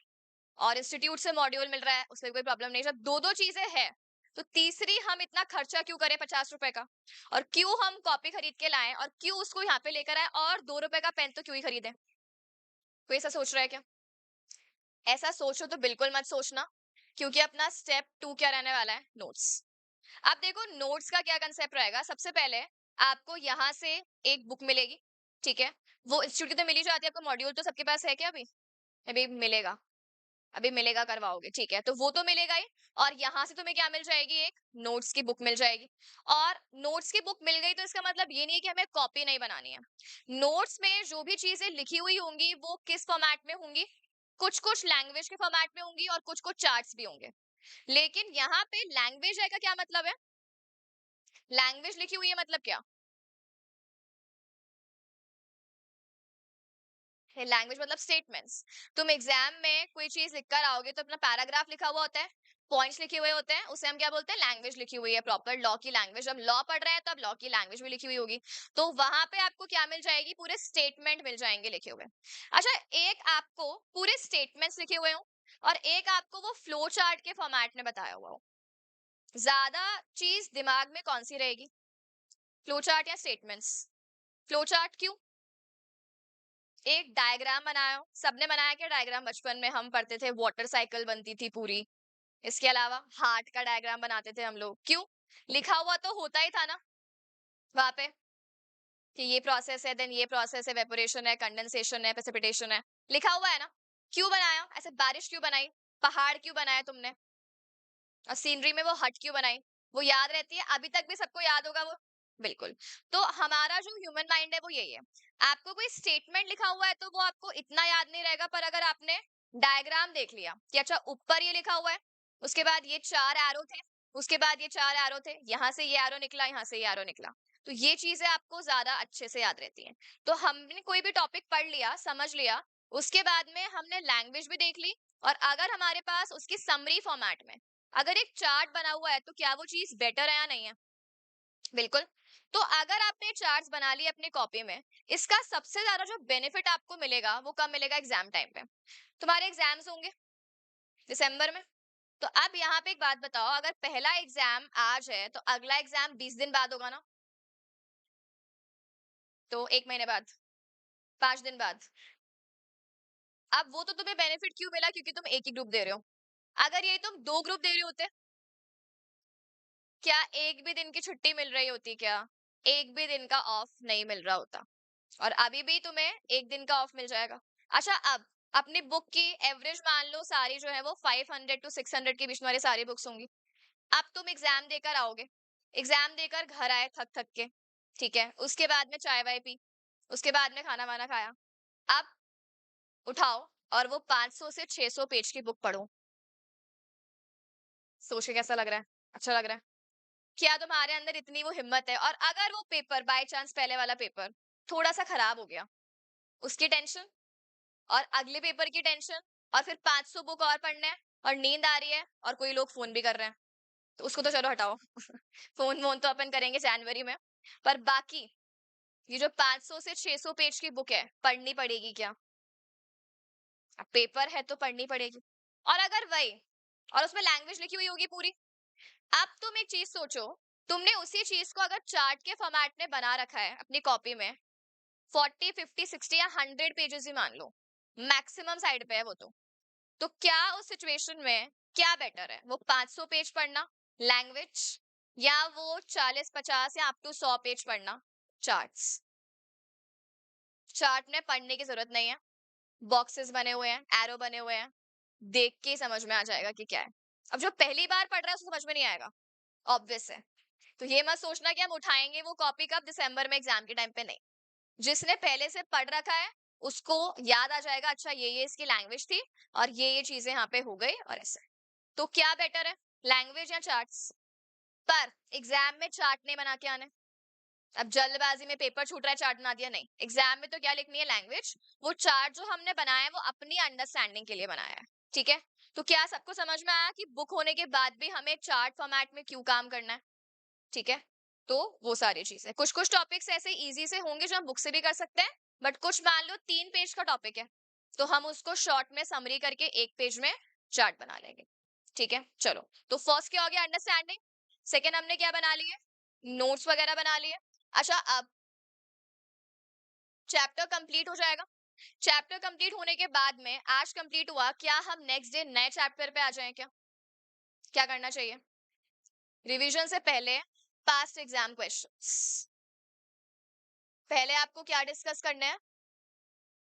और इंस्टीट्यूट से मॉड्यूल मिल रहा है, उससे कोई प्रॉब्लम नहीं। जब दो दो चीजें हैं, तो तीसरी हम इतना खर्चा क्यों करें 50 रुपए का, और क्यों हम कॉपी खरीद के लाएं, और क्यों उसको यहाँ पे लेकर आए, और 2 रुपए का पेन तो क्यों ही खरीदें? कोई ऐसा सोच रहा है क्या? ऐसा सोचो तो बिल्कुल मत सोचना, क्योंकि अपना स्टेप 2 क्या रहने वाला है? नोट्स। अब देखो, नोट्स का क्या कंसेप्ट रहेगा। सबसे पहले आपको यहाँ से एक बुक मिलेगी, ठीक है, वो इंस्टीट्यूट की तो मिल ही जाती है आपको, मॉड्यूल तो सबके पास है क्या? अभी अभी मिलेगा, अभी मिलेगा, करवाओगे, ठीक है, तो वो तो मिलेगा ही। और यहाँ से तुम्हें क्या मिल जाएगी? एक नोट्स की बुक मिल जाएगी। और नोट्स की बुक मिल गई तो इसका मतलब ये नहीं है कि हमें कॉपी नहीं बनानी है। नोट्स में जो भी चीजें लिखी हुई होंगी वो किस फॉर्मेट में होंगी? कुछ कुछ लैंग्वेज के फॉर्मेट में होंगी, और कुछ कुछ चार्ट्स भी होंगे। लेकिन यहाँ पे लैंग्वेज है का क्या मतलब है? लैंग्वेज लिखी हुई है मतलब क्या? लैंग्वेज मतलब स्टेटमेंट्स। तुम एग्जाम में कोई चीज लिख कर आओगे तो अपना पैराग्राफ लिखा हुआ होता है, पॉइंट्स लिखे हुए होते हैं, उसे हम क्या बोलते हैं? लैंग्वेज लिखी हुई है, प्रॉपर लॉ की लैंग्वेज। जब लॉ पढ़ रहे हैं तब लॉ की लैंग्वेज भी लिखी हुई होगी, तो वहां पे आपको क्या मिल जाएगी? पूरे स्टेटमेंट मिल जाएंगे लिखे हुए। अच्छा, एक आपको पूरे स्टेटमेंट्स लिखे हुए हो, और एक आपको वो फ्लो चार्ट के फॉर्मेट में बताया हुआ हो, ज्यादा चीज दिमाग में कौन सी रहेगी? फ्लो चार्ट या स्टेटमेंट्स? फ्लो चार्ट क्यों? एक डायग्राम बनाया हो, सबने बनाया क्या डायग्राम? बचपन में हम पढ़ते थे, वाटर साइकिल बनती थी पूरी। इसके अलावा हार्ट का डायग्राम बनाते थे हम लोग, क्यों? लिखा हुआ तो होता ही था ना वहां पे, कि ये प्रोसेस है, देन ये प्रोसेस है, वेपोरेशन है, कंडेंसेशन है, प्रेसिपिटेशन है, लिखा हुआ है ना। क्यों बनाया ऐसे? बारिश क्यों बनाई? पहाड़ क्यों बनाया तुमने? और सीनरी में वो हट क्यों बनाई? वो याद रहती है, अभी तक भी सबको याद होगा वो। बिल्कुल। तो हमारा जो ह्यूमन माइंड है वो यही है। आपको कोई स्टेटमेंट लिखा हुआ है तो वो आपको इतना याद नहीं रहेगा, पर अगर आपने डायग्राम देख लिया कि अच्छा ऊपर ये लिखा हुआ है, उसके बाद ये 4 एरो थे, उसके बाद ये 4 एरो थे, यहाँ से ये एरो निकला, यहाँ से ये एरो निकला, तो ये चीजें आपको ज्यादा अच्छे से याद रहती हैं। तो हमने कोई भी टॉपिक पढ़ लिया, समझ लिया, उसके बाद में हमने लैंग्वेज भी देख ली, और अगर हमारे पास उसकी समरी फॉर्मेट में अगर एक चार्ट बना हुआ है, तो क्या वो चीज बेटर है या नहीं है? बिल्कुल। तो अगर आपने चार्ट्स बना लिए अपनी कॉपी में, इसका सबसे ज्यादा जो बेनिफिट आपको मिलेगा वो कब मिलेगा? एग्जाम टाइम पे। तुम्हारे एग्जाम्स होंगे दिसंबर में। तो अब यहाँ पे एक बात बताओ, अगर पहला एग्जाम आज है तो अगला एग्जाम 20 दिन बाद होगा ना, तो 1 महीने बाद, 5 दिन बाद। अब वो तो तुम्हें बेनिफिट क्यों मिला? क्योंकि तुम एक ही ग्रुप दे रहे हो। अगर ये तुम 2 ग्रुप दे रहे होते, क्या एक भी दिन की छुट्टी मिल रही होती क्या? एक भी दिन का ऑफ नहीं मिल रहा होता। और अभी भी तुम्हें एक दिन का ऑफ मिल जाएगा। अच्छा, अब अपनी बुक की एवरेज मान लो सारी जो है वो 500 to 600 के बीच में सारी बुक्स होंगी। अब तुम एग्जाम देकर आओगे, एग्जाम देकर घर आए थक थक के, ठीक है, उसके बाद में चाय वाय पी, उसके बाद में खाना वाना खाया। अब उठाओ और वो 500 से 600 पेज की बुक पढ़ो। सोच के कैसा लग रहा है? अच्छा लग रहा है? क्या तुम्हारे अंदर इतनी वो हिम्मत है? और अगर वो पेपर बाय चांस, पहले वाला पेपर थोड़ा सा खराब हो गया, उसकी टेंशन, और अगले पेपर की टेंशन, और फिर 500 बुक और पढ़ने हैं, और नींद आ रही है, और कोई लोग फोन भी कर रहे हैं, तो उसको तो चलो हटाओ। फोन वोन तो अपन करेंगे जनवरी में। पर बाकी ये जो 500 से 600 पेज की बुक है, पढ़नी पड़ेगी क्या? अब पेपर है तो पढ़नी पड़ेगी। और अगर वही, और उसमें लैंग्वेज लिखी हुई होगी पूरी। अब तुम एक चीज सोचो, तुमने उसी चीज को अगर चार्ट के फॉर्मेट में बना रखा है अपनी कॉपी में, 40, 50, 60 या 100 पेजेस ही मान लो, मैक्सिमम साइड पे है वो तो क्या उस सिचुएशन में क्या बेटर है? वो 500 पेज पढ़ना लैंग्वेज, या वो 40, 50 या अप टू 100 पेज पढ़ना चार्ट्स? चार्ट में पढ़ने की जरूरत नहीं है, बॉक्सेस बने हुए हैं, एरो बने हुए हैं, देख के ही समझ में आ जाएगा कि क्या है। अब जो पहली बार पढ़ रहा है उसको समझ में नहीं आएगा, ऑब्वियस है। तो ये मत सोचना कि हम उठाएंगे वो कॉपी कब, दिसंबर में एग्जाम के टाइम पे, नहीं। जिसने पहले से पढ़ रखा है उसको याद आ जाएगा, अच्छा ये इसकी लैंग्वेज थी, और ये चीजें यहाँ पे हो गई, और ऐसे। तो क्या बेटर है, लैंग्वेज या चार्ट्स? पर एग्जाम में चार्ट नहीं बना के आने। अब जल्दबाजी में पेपर छूट रहा है, चार्ट बना दिया, नहीं। एग्जाम में तो क्या लिखनी है? लैंग्वेज। वो चार्ट जो हमने बनाया है वो अपनी अंडरस्टैंडिंग के लिए बनाया है, ठीक है। तो क्या सबको समझ में आया कि बुक होने के बाद भी हमें चार्ट फॉर्मेट में क्यों काम करना है? ठीक है। तो वो सारी चीजें, कुछ कुछ टॉपिक्स ऐसे इजी से होंगे जो हम बुक से भी कर सकते हैं, बट कुछ मान लो 3 पेज का टॉपिक है, तो हम उसको शॉर्ट में समरी करके 1 पेज में चार्ट बना लेंगे। ठीक है, चलो। तो फर्स्ट क्या हो गया? अंडरस्टैंडिंग। सेकेंड हमने क्या बना लिए? नोट्स वगैरह बना लिए। अच्छा, अब चैप्टर कंप्लीट हो जाएगा। चैप्टर कंप्लीट होने के बाद में, आज कंप्लीट हुआ, क्या हम नेक्स्ट डे नए चैप्टर पे आ जाएं क्या? क्या करना चाहिए? रिवीजन से पहले पास्ट एग्जाम क्वेश्चंस, पहले आपको क्या डिस्कस करना है?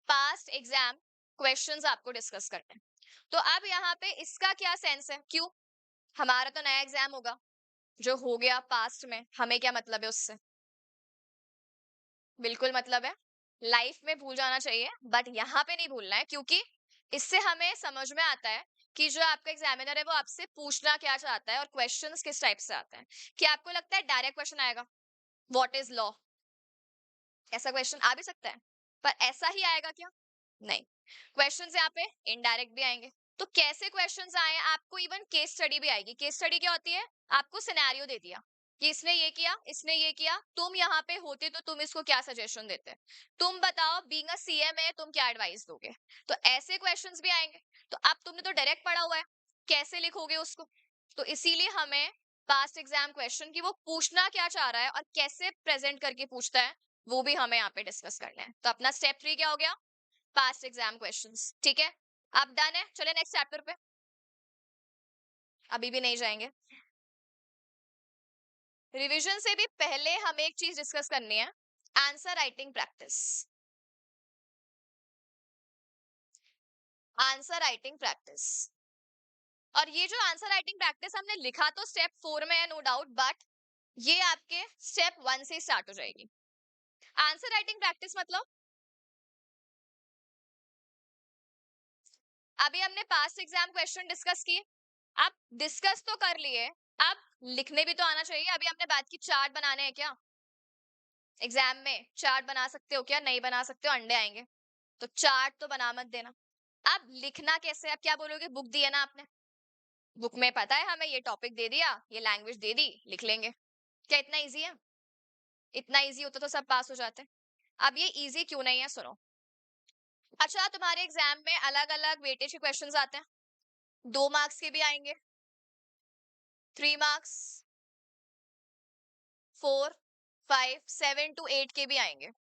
पास्ट एग्जाम क्वेश्चंस आपको डिस्कस करने हैं। तो अब यहाँ पे इसका क्या सेंस है? क्यों? हमारा तो नया एग्जाम होगा, जो हो गया पास्ट में हमें क्या मतलब है उससे? बिल्कुल मतलब है। लाइफ में भूल जाना चाहिए, बट यहाँ पे नहीं भूलना है, क्योंकि इससे हमें समझ में आता है कि जो आपका एग्जामिनर है वो आपसे पूछना क्या चाहता है और क्वेश्चंस किस टाइप से आते हैं। क्या आपको लगता है डायरेक्ट क्वेश्चन आएगा, व्हाट इज लॉ? ऐसा क्वेश्चन आ भी सकता है, पर ऐसा ही आएगा क्या? नहीं। क्वेश्चंस यहाँ पे इनडायरेक्ट भी आएंगे। तो कैसे क्वेश्चंस आए? आपको इवन केस स्टडी भी आएगी। केस स्टडी क्या होती है? आपको सिनेरियो दे दिया कि इसने ये किया, इसने ये किया, तुम यहाँ पे होते तो तुम इसको क्या सजेशन देते? तुम बताओ, बीइंग अ सीएम है, तुम क्या एडवाइस दोगे? तो ऐसे क्वेश्चंस भी आएंगे। तो अब तुमने तो डायरेक्ट पढ़ा हुआ है, कैसे लिखोगे उसको? तो इसीलिए हमें पास्ट एग्जाम क्वेश्चन की वो पूछना क्या चाह रहा है और कैसे प्रेजेंट करके पूछता है, वो भी हमें यहाँ पे डिस्कस करना है। तो अपना स्टेप 3 क्या हो गया? Past exam questions. ठीक है, अब डन है, चले नेक्स्ट चैप्टर पे। अभी भी नहीं जाएंगे। रिवीजन से भी पहले हमें एक चीज डिस्कस करनी है, answer writing practice. Answer writing practice. और ये जो आंसर राइटिंग प्रैक्टिस हमने लिखा तो स्टेप 4 में है, नो डाउट, बट ये आपके स्टेप 1 से स्टार्ट हो जाएगी। आंसर राइटिंग प्रैक्टिस मतलब, अभी हमने पास्ट एग्जाम क्वेश्चन डिस्कस किए, अब डिस्कस तो कर लिए, अब लिखने भी तो आना चाहिए। अभी हमने बात की चार्ट बनाने हैं क्या? एग्जाम में चार्ट बना सकते हो क्या? नहीं बना सकते हो, अंडे आएंगे। तो चार्ट तो बना मत देना। अब लिखना कैसे? अब क्या बोलोगे? बुक दी है ना आपने, बुक में पता है हमें, ये टॉपिक दे दिया, ये लैंग्वेज दे दी, लिख लेंगे। क्या इतना इजी है? इतना इजी होता तो सब पास हो जाते। अब ये इजी क्यों नहीं है, सुनो। अच्छा, तुम्हारे एग्जाम में अलग अलग वेटेज के क्वेश्चंस आते हैं, 2 मार्क्स के भी आएंगे, 3 मार्क्स, 4, 5, 7 to 8 के भी आएंगे,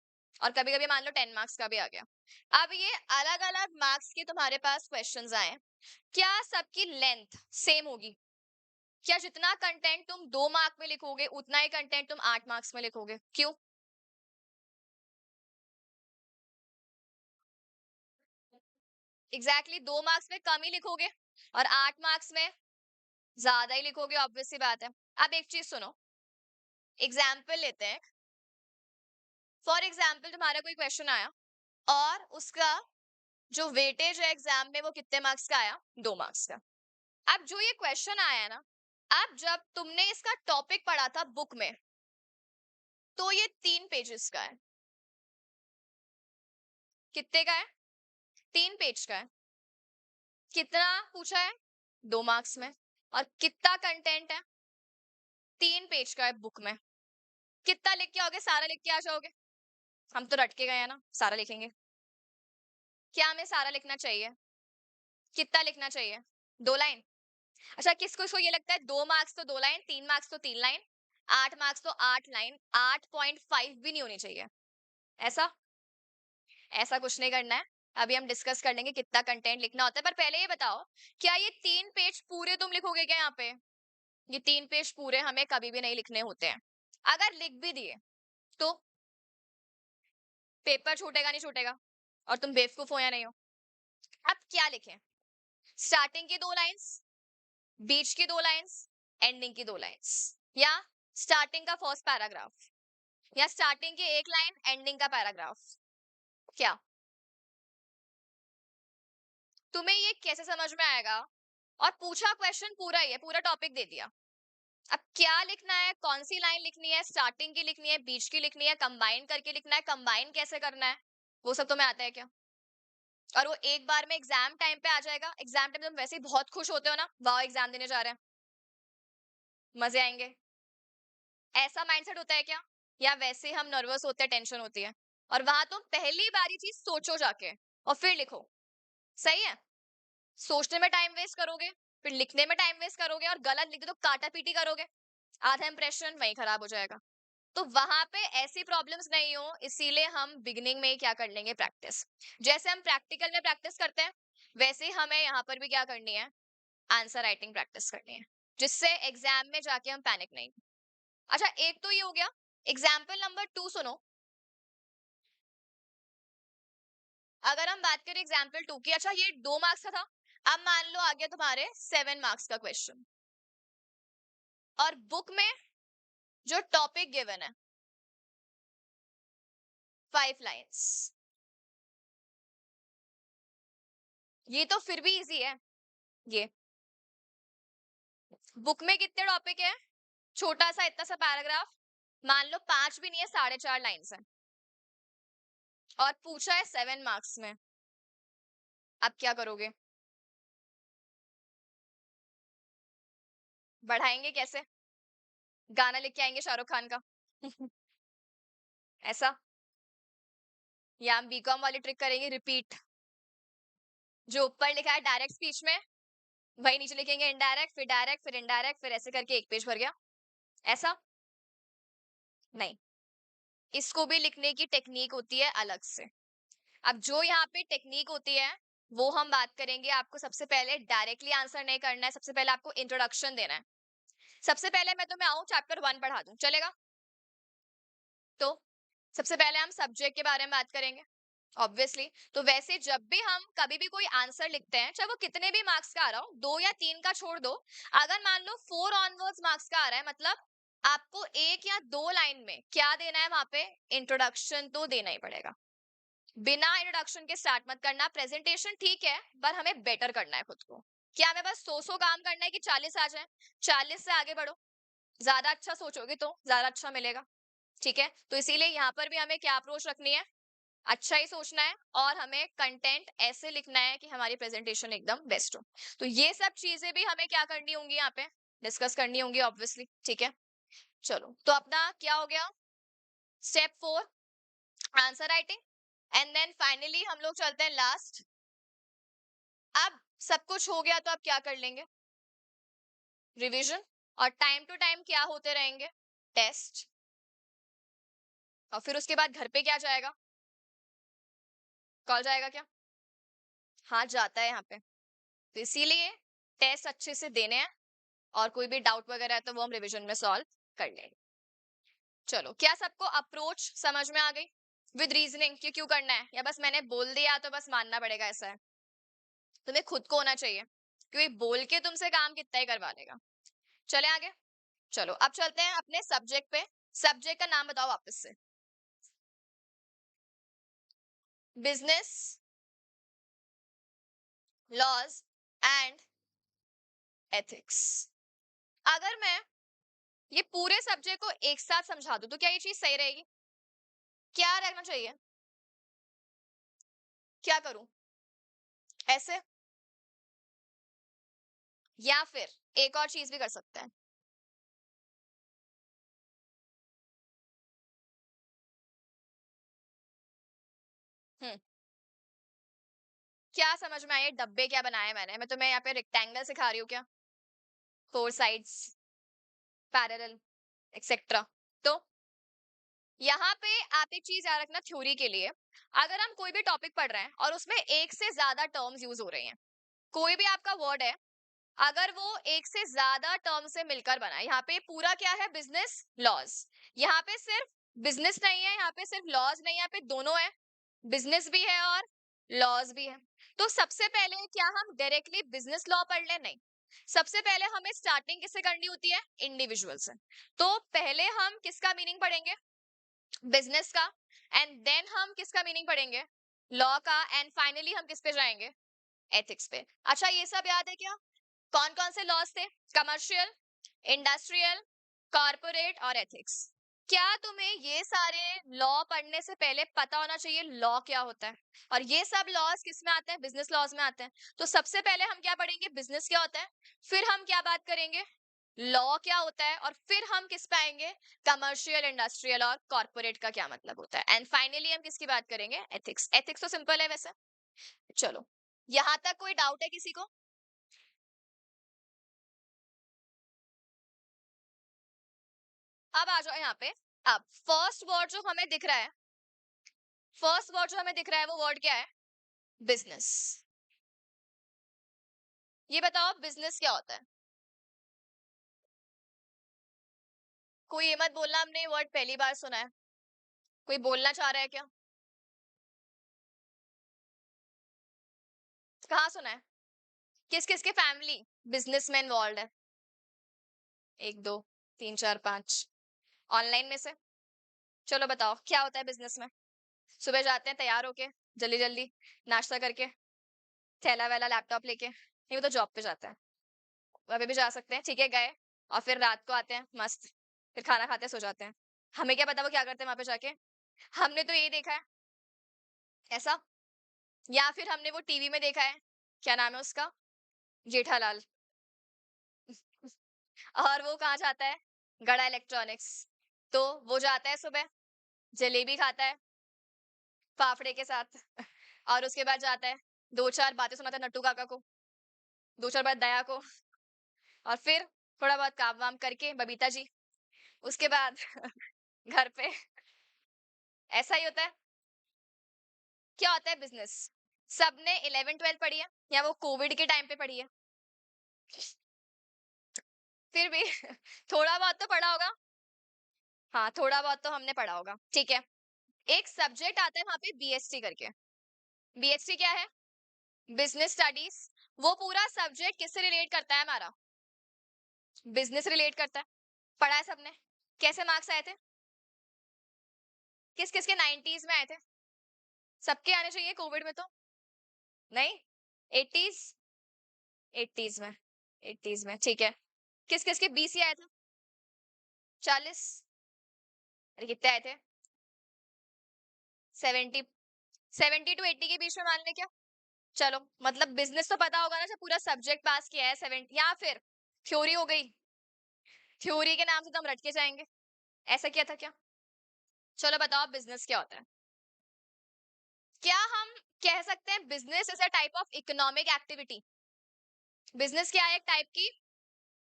और कभी कभी मान लो 10 मार्क्स का भी आ गया। अब ये अलग अलग मार्क्स के तुम्हारे पास क्वेश्चंस आए, क्या सबकी लेंथ सेम होगी? क्या जितना कंटेंट तुम 2 मार्क में लिखोगे उतना ही कंटेंट तुम 8 मार्क्स में लिखोगे? क्यों? एग्जैक्टली 2 मार्क्स में कम ही लिखोगे और 8 मार्क्स में ज्यादा ही लिखोगे, ऑब्वियस सी बात है। अब एक चीज सुनो, एग्जाम्पल लेते हैं। फॉर एग्जाम्पल तुम्हारा कोई क्वेश्चन आया और उसका जो वेटेज है एग्जाम में वो कितने मार्क्स का आया? 2 मार्क्स का। अब जो ये क्वेश्चन आया ना, अब जब तुमने इसका टॉपिक पढ़ा था बुक में, तो ये 3 पेजेस का है। कितने का है? 3 पेज का है। कितना पूछा है? 2 मार्क्स में। और कितना कंटेंट है? 3 पेज का है बुक में। कितना लिख के आओगे? सारा लिख के आ जाओगे? हम तो रट के गए हैं ना, सारा लिखेंगे। क्या हमें सारा लिखना चाहिए? कितना लिखना चाहिए? 2 लाइन? अच्छा, किसको इसको ये लगता है 2 मार्क्स तो 2 लाइन, 3 मार्क्स तो 3 लाइन, 8 मार्क्स तो 8 लाइन, 8.5 भी नहीं होनी चाहिए? ऐसा ऐसा कुछ नहीं करना है। अभी हम डिस्कस कर लेंगे कितना कंटेंट लिखना होता है, पर पहले ये बताओ, क्या ये 3 पेज पूरे तुम लिखोगे क्या यहाँ पे? ये 3 पेज पूरे हमें कभी भी नहीं लिखने होते हैं। अगर लिख भी दिए तो पेपर छूटेगा नहीं छूटेगा? और तुम बेवकूफ हो या नहीं हो? अब क्या लिखें? स्टार्टिंग की 2 लाइंस, बीच की 2 लाइंस, एंडिंग की 2 लाइंस, या स्टार्टिंग का फर्स्ट पैराग्राफ, या स्टार्टिंग की 1 लाइन, एंडिंग का पैराग्राफ? क्या तुम्हें ये कैसे समझ में आएगा? और पूछा क्वेश्चन पूरा ही है, पूरा टॉपिक दे दिया। अब क्या लिखना है, कौन सी लाइन लिखनी है, स्टार्टिंग की लिखनी है, बीच की लिखनी है, कंबाइन करके लिखना है, कंबाइन कैसे करना है, वो सब तुम्हें आता है क्या? और वो एक बार में एग्जाम टाइम पे आ जाएगा? एग्जाम टाइम तुम वैसे ही बहुत खुश होते हो ना, वाह एग्जाम देने जा रहे हैं, मजे आएंगे, ऐसा माइंडसेट होता है क्या? या वैसे हम नर्वस होते हैं, टेंशन होती है, और वहां तुम पहली बारी चीज सोचो जाके और फिर लिखो? सही है? सोचने में टाइम वेस्ट करोगे, फिर लिखने में टाइम वेस्ट करोगे, और गलत लिख दो तो काटा पीटी करोगे, आधा इंप्रेशन वहीं खराब हो जाएगा। तो वहां पे ऐसी प्रॉब्लम्स नहीं हो, इसीलिए हम बिगिनिंग में ही क्या कर लेंगे, प्रैक्टिस। जैसे हम प्रैक्टिकल में प्रैक्टिस करते हैं, वैसे ही हमें यहाँ पर भी क्या करनी है, आंसर राइटिंग प्रैक्टिस करनी है, जिससे एग्जाम में जाके हम पैनिक नहीं। अच्छा, एक तो ये हो गया। एग्जाम्पल नंबर 2 सुनो। अगर हम बात करें एग्जाम्पल 2 की, अच्छा ये 2 मार्क्स का था, अब मान लो आ गया तुम्हारे 7 मार्क्स का क्वेश्चन, और बुक में जो टॉपिक गिवन है 5 लाइन्स, ये तो फिर भी इजी है। ये बुक में कितने टॉपिक है? छोटा सा इतना सा पैराग्राफ, मान लो 5 भी नहीं है, 4.5 लाइन्स है, और पूछा है 7 मार्क्स में। अब क्या करोगे? बढ़ाएंगे कैसे? गाना लिख के आएंगे शाहरुख खान का? ऐसा? या हम बीकॉम वाली ट्रिक करेंगे, रिपीट, जो ऊपर लिखा है डायरेक्ट स्पीच में वही नीचे लिखेंगे इनडायरेक्ट, फिर डायरेक्ट, फिर इनडायरेक्ट, फिर ऐसे करके एक पेज भर गया? ऐसा नहीं, इसको भी लिखने की टेक्निक होती है अलग से। अब जो यहाँ पे टेक्निक होती है वो हम बात करेंगे। आपको सबसे पहले डायरेक्टली आंसर नहीं करना है, सबसे पहले आपको इंट्रोडक्शन देना है। सबसे पहले मैं तुम्हें आऊं चैप्टर 1 पढ़ा दूं, चलेगा? तो सबसे पहले हम सब्जेक्ट के बारे में बात करेंगे, ऑब्वियसली। तो वैसे जब भी हम कभी भी कोई आंसर लिखते हैं, चाहे वो कितने भी मार्क्स का आ रहा हो, 2 या 3 का छोड़ दो, अगर मान लो 4 ऑनवर्ड्स मार्क्स का आ रहा है, मतलब आपको 1 या 2 लाइन में क्या देना है, वहां पे इंट्रोडक्शन तो देना ही पड़ेगा। बिना इंट्रोडक्शन के स्टार्ट मत करना। प्रेजेंटेशन ठीक है, पर हमें बेटर करना है खुद को। क्या हमें बस 100 काम करना है कि 40 आ जाए? 40 से आगे बढ़ो, ज्यादा अच्छा सोचोगे तो ज्यादा अच्छा मिलेगा। ठीक है, तो इसीलिए यहाँ पर भी हमें क्या अप्रोच रखनी है, अच्छा ही सोचना है, और हमें कंटेंट ऐसे लिखना है कि हमारी प्रेजेंटेशन एकदम बेस्ट हो। तो ये सब चीजें भी हमें क्या करनी होंगी, यहाँ पे डिस्कस करनी होंगी, ऑब्वियसली। ठीक है, चलो, तो अपना क्या हो गया, step 4 answer writing, and then finally हम लोग चलते हैं लास्ट। अब सब कुछ हो गया तो आप क्या कर लेंगे? रिवीजन। और टाइम टू टाइम क्या होते रहेंगे? टेस्ट। और फिर उसके बाद घर पे क्या जाएगा? कॉल जाएगा क्या? हाँ जाता है यहाँ पे। तो इसीलिए टेस्ट अच्छे से देने हैं, और कोई भी डाउट वगैरह है तो वो हम रिवीजन में सॉल्व कर लेंगे। चलो, क्या सबको अप्रोच समझ में आ गई? विद रीजनिंग कि क्यों करना है, या बस मैंने बोल दिया तो बस मानना पड़ेगा, ऐसा है? तुम्हें खुद को होना चाहिए, क्योंकि बोल के तुमसे काम कितना ही करवा लेगा। चले आगे। चलो अब चलते हैं अपने सब्जेक्ट पे। सब्जेक्ट का नाम बताओ वापस से। Business, laws and ethics. अगर मैं ये पूरे सब्जेक्ट को एक साथ समझा दूं तो क्या ये चीज सही रहेगी? क्या रहना चाहिए? क्या करूं? ऐसे, या फिर एक और चीज भी कर सकते हैं। हम्म, क्या समझ में आया? डब्बे क्या बनाए मैंने? मैं तुम्हें यहाँ पे रेक्टेंगल सिखा रही हूँ क्या? Four sides, parallel, etcetera. तो यहाँ पे आप एक चीज याद रखना थ्योरी के लिए। अगर हम कोई भी टॉपिक पढ़ रहे हैं और उसमें एक से ज्यादा टर्म्स यूज हो रही हैं, कोई भी आपका वर्ड है, अगर वो एक से ज्यादा टर्म से मिलकर बना है, यहाँ पे पूरा क्या है? Business laws. यहाँ पे सिर्फ बिजनेस नहीं है, यहाँ पे सिर्फ लॉज नहीं है, यहाँ पे दोनों है। बिजनेस भी है और लॉज भी है। तो सबसे पहले क्या हम डायरेक्टली बिजनेस लॉ पढ़ ले? नहीं। सबसे पहले हमें स्टार्टिंग किससे करनी होती है? इंडिविजुअल से। तो पहले हम किसका मीनिंग पढ़ेंगे? बिजनेस का। एंड देन हम किसका मीनिंग पढ़ेंगे? लॉ का। एंड फाइनली हम किस पे जाएंगे? एथिक्स पे। अच्छा, ये सब याद है क्या? कौन कौन से लॉज थे? कमर्शियल, इंडस्ट्रियल, कॉर्पोरेट और एथिक्स। क्या तुम्हें ये सारे लॉ पढ़ने से पहले पता होना चाहिए लॉ क्या होता है? और ये सब लॉज किस में आते हैं? बिजनेस लॉज में आते हैं। तो सबसे पहले हम क्या पढ़ेंगे? बिजनेस क्या होता है। फिर हम क्या बात करेंगे? लॉ क्या होता है। और फिर हम किस पे आएंगे? कमर्शियल, इंडस्ट्रियल और कॉर्पोरेट का क्या मतलब होता है। एंड फाइनली हम किसकी बात करेंगे? एथिक्स। एथिक्स तो सिंपल है वैसे। चलो, यहां तक कोई डाउट है किसी को? अब आ जाओ यहाँ पे। अब फर्स्ट वर्ड जो हमें दिख रहा है, फर्स्ट वर्ड जो हमें दिख रहा है वो वर्ड क्या है? बिजनेस। ये बताओ बिजनेस क्या होता है? कोई ये मत बोलना हमने ये वर्ड पहली बार सुना है। कोई बोलना चाह रहा है क्या? कहाँ सुना है? किस किस के फैमिली बिजनेस में इन्वॉल्व है? एक दो तीन चार पांच। ऑनलाइन में से? चलो बताओ क्या होता है बिजनेस में? सुबह जाते हैं तैयार होके, जल्दी जल्दी नाश्ता करके, थैला वैला लैपटॉप लेके, नहीं वो तो जॉब पे जाता है। अभी भी जा सकते हैं, ठीक है, गए। और फिर रात को आते हैं मस्त, फिर खाना खाते हैं, सो जाते हैं। हमें क्या पता वो क्या करते हैं वहां पे जाके? हमने तो यही देखा है, ऐसा। या फिर हमने वो टीवी में देखा है, क्या नाम है उसका, जेठालाल। और वो कहाँ जाता है? गड़ा इलेक्ट्रॉनिक्स। तो वो जाता है सुबह, जलेबी खाता है फाफड़े के साथ। और उसके बाद जाता है, दो चार बातें सुनाता है नट्टू काका को, दो चार बात दया को। और फिर थोड़ा बहुत काम वाम करके बबीता जी, उसके बाद घर पे। ऐसा ही होता है। क्या होता है बिजनेस? सबने 11 12 पढ़ी है, या वो कोविड के टाइम पे पढ़ी है? फिर भी थोड़ा बहुत तो पढ़ा होगा। हाँ, थोड़ा बहुत तो हमने पढ़ा होगा, ठीक है। एक सब्जेक्ट आता है वहां पे बीएसटी करके। बीएसटी क्या है? Business studies. वो पूरा सब्जेक्ट किससे रिलेट करता है हमारा? बिजनेस रिलेट करता है। पढ़ा है सबने? कैसे मार्क्स आए थे? किस किस के 90s में आए थे? सबके आने चाहिए कोविड में तो। नहीं, 80s, 80s में, 80s में, ठीक है। किस किस के 20 ही आए थे? 40? अरे कितने आए थे? 70, 70 to 80 के बीच में मान ले क्या? चलो, मतलब बिजनेस तो पता होगा ना, जब पूरा सब्जेक्ट पास किया है 70, या फिर थ्योरी हो गई? थ्योरी के नाम से तो हम रट के जाएंगे। ऐसा किया था क्या? चलो बताओ बिजनेस क्या होता है? क्या हम कह सकते हैं business is a type of economic activity? Business क्या है? एक टाइप की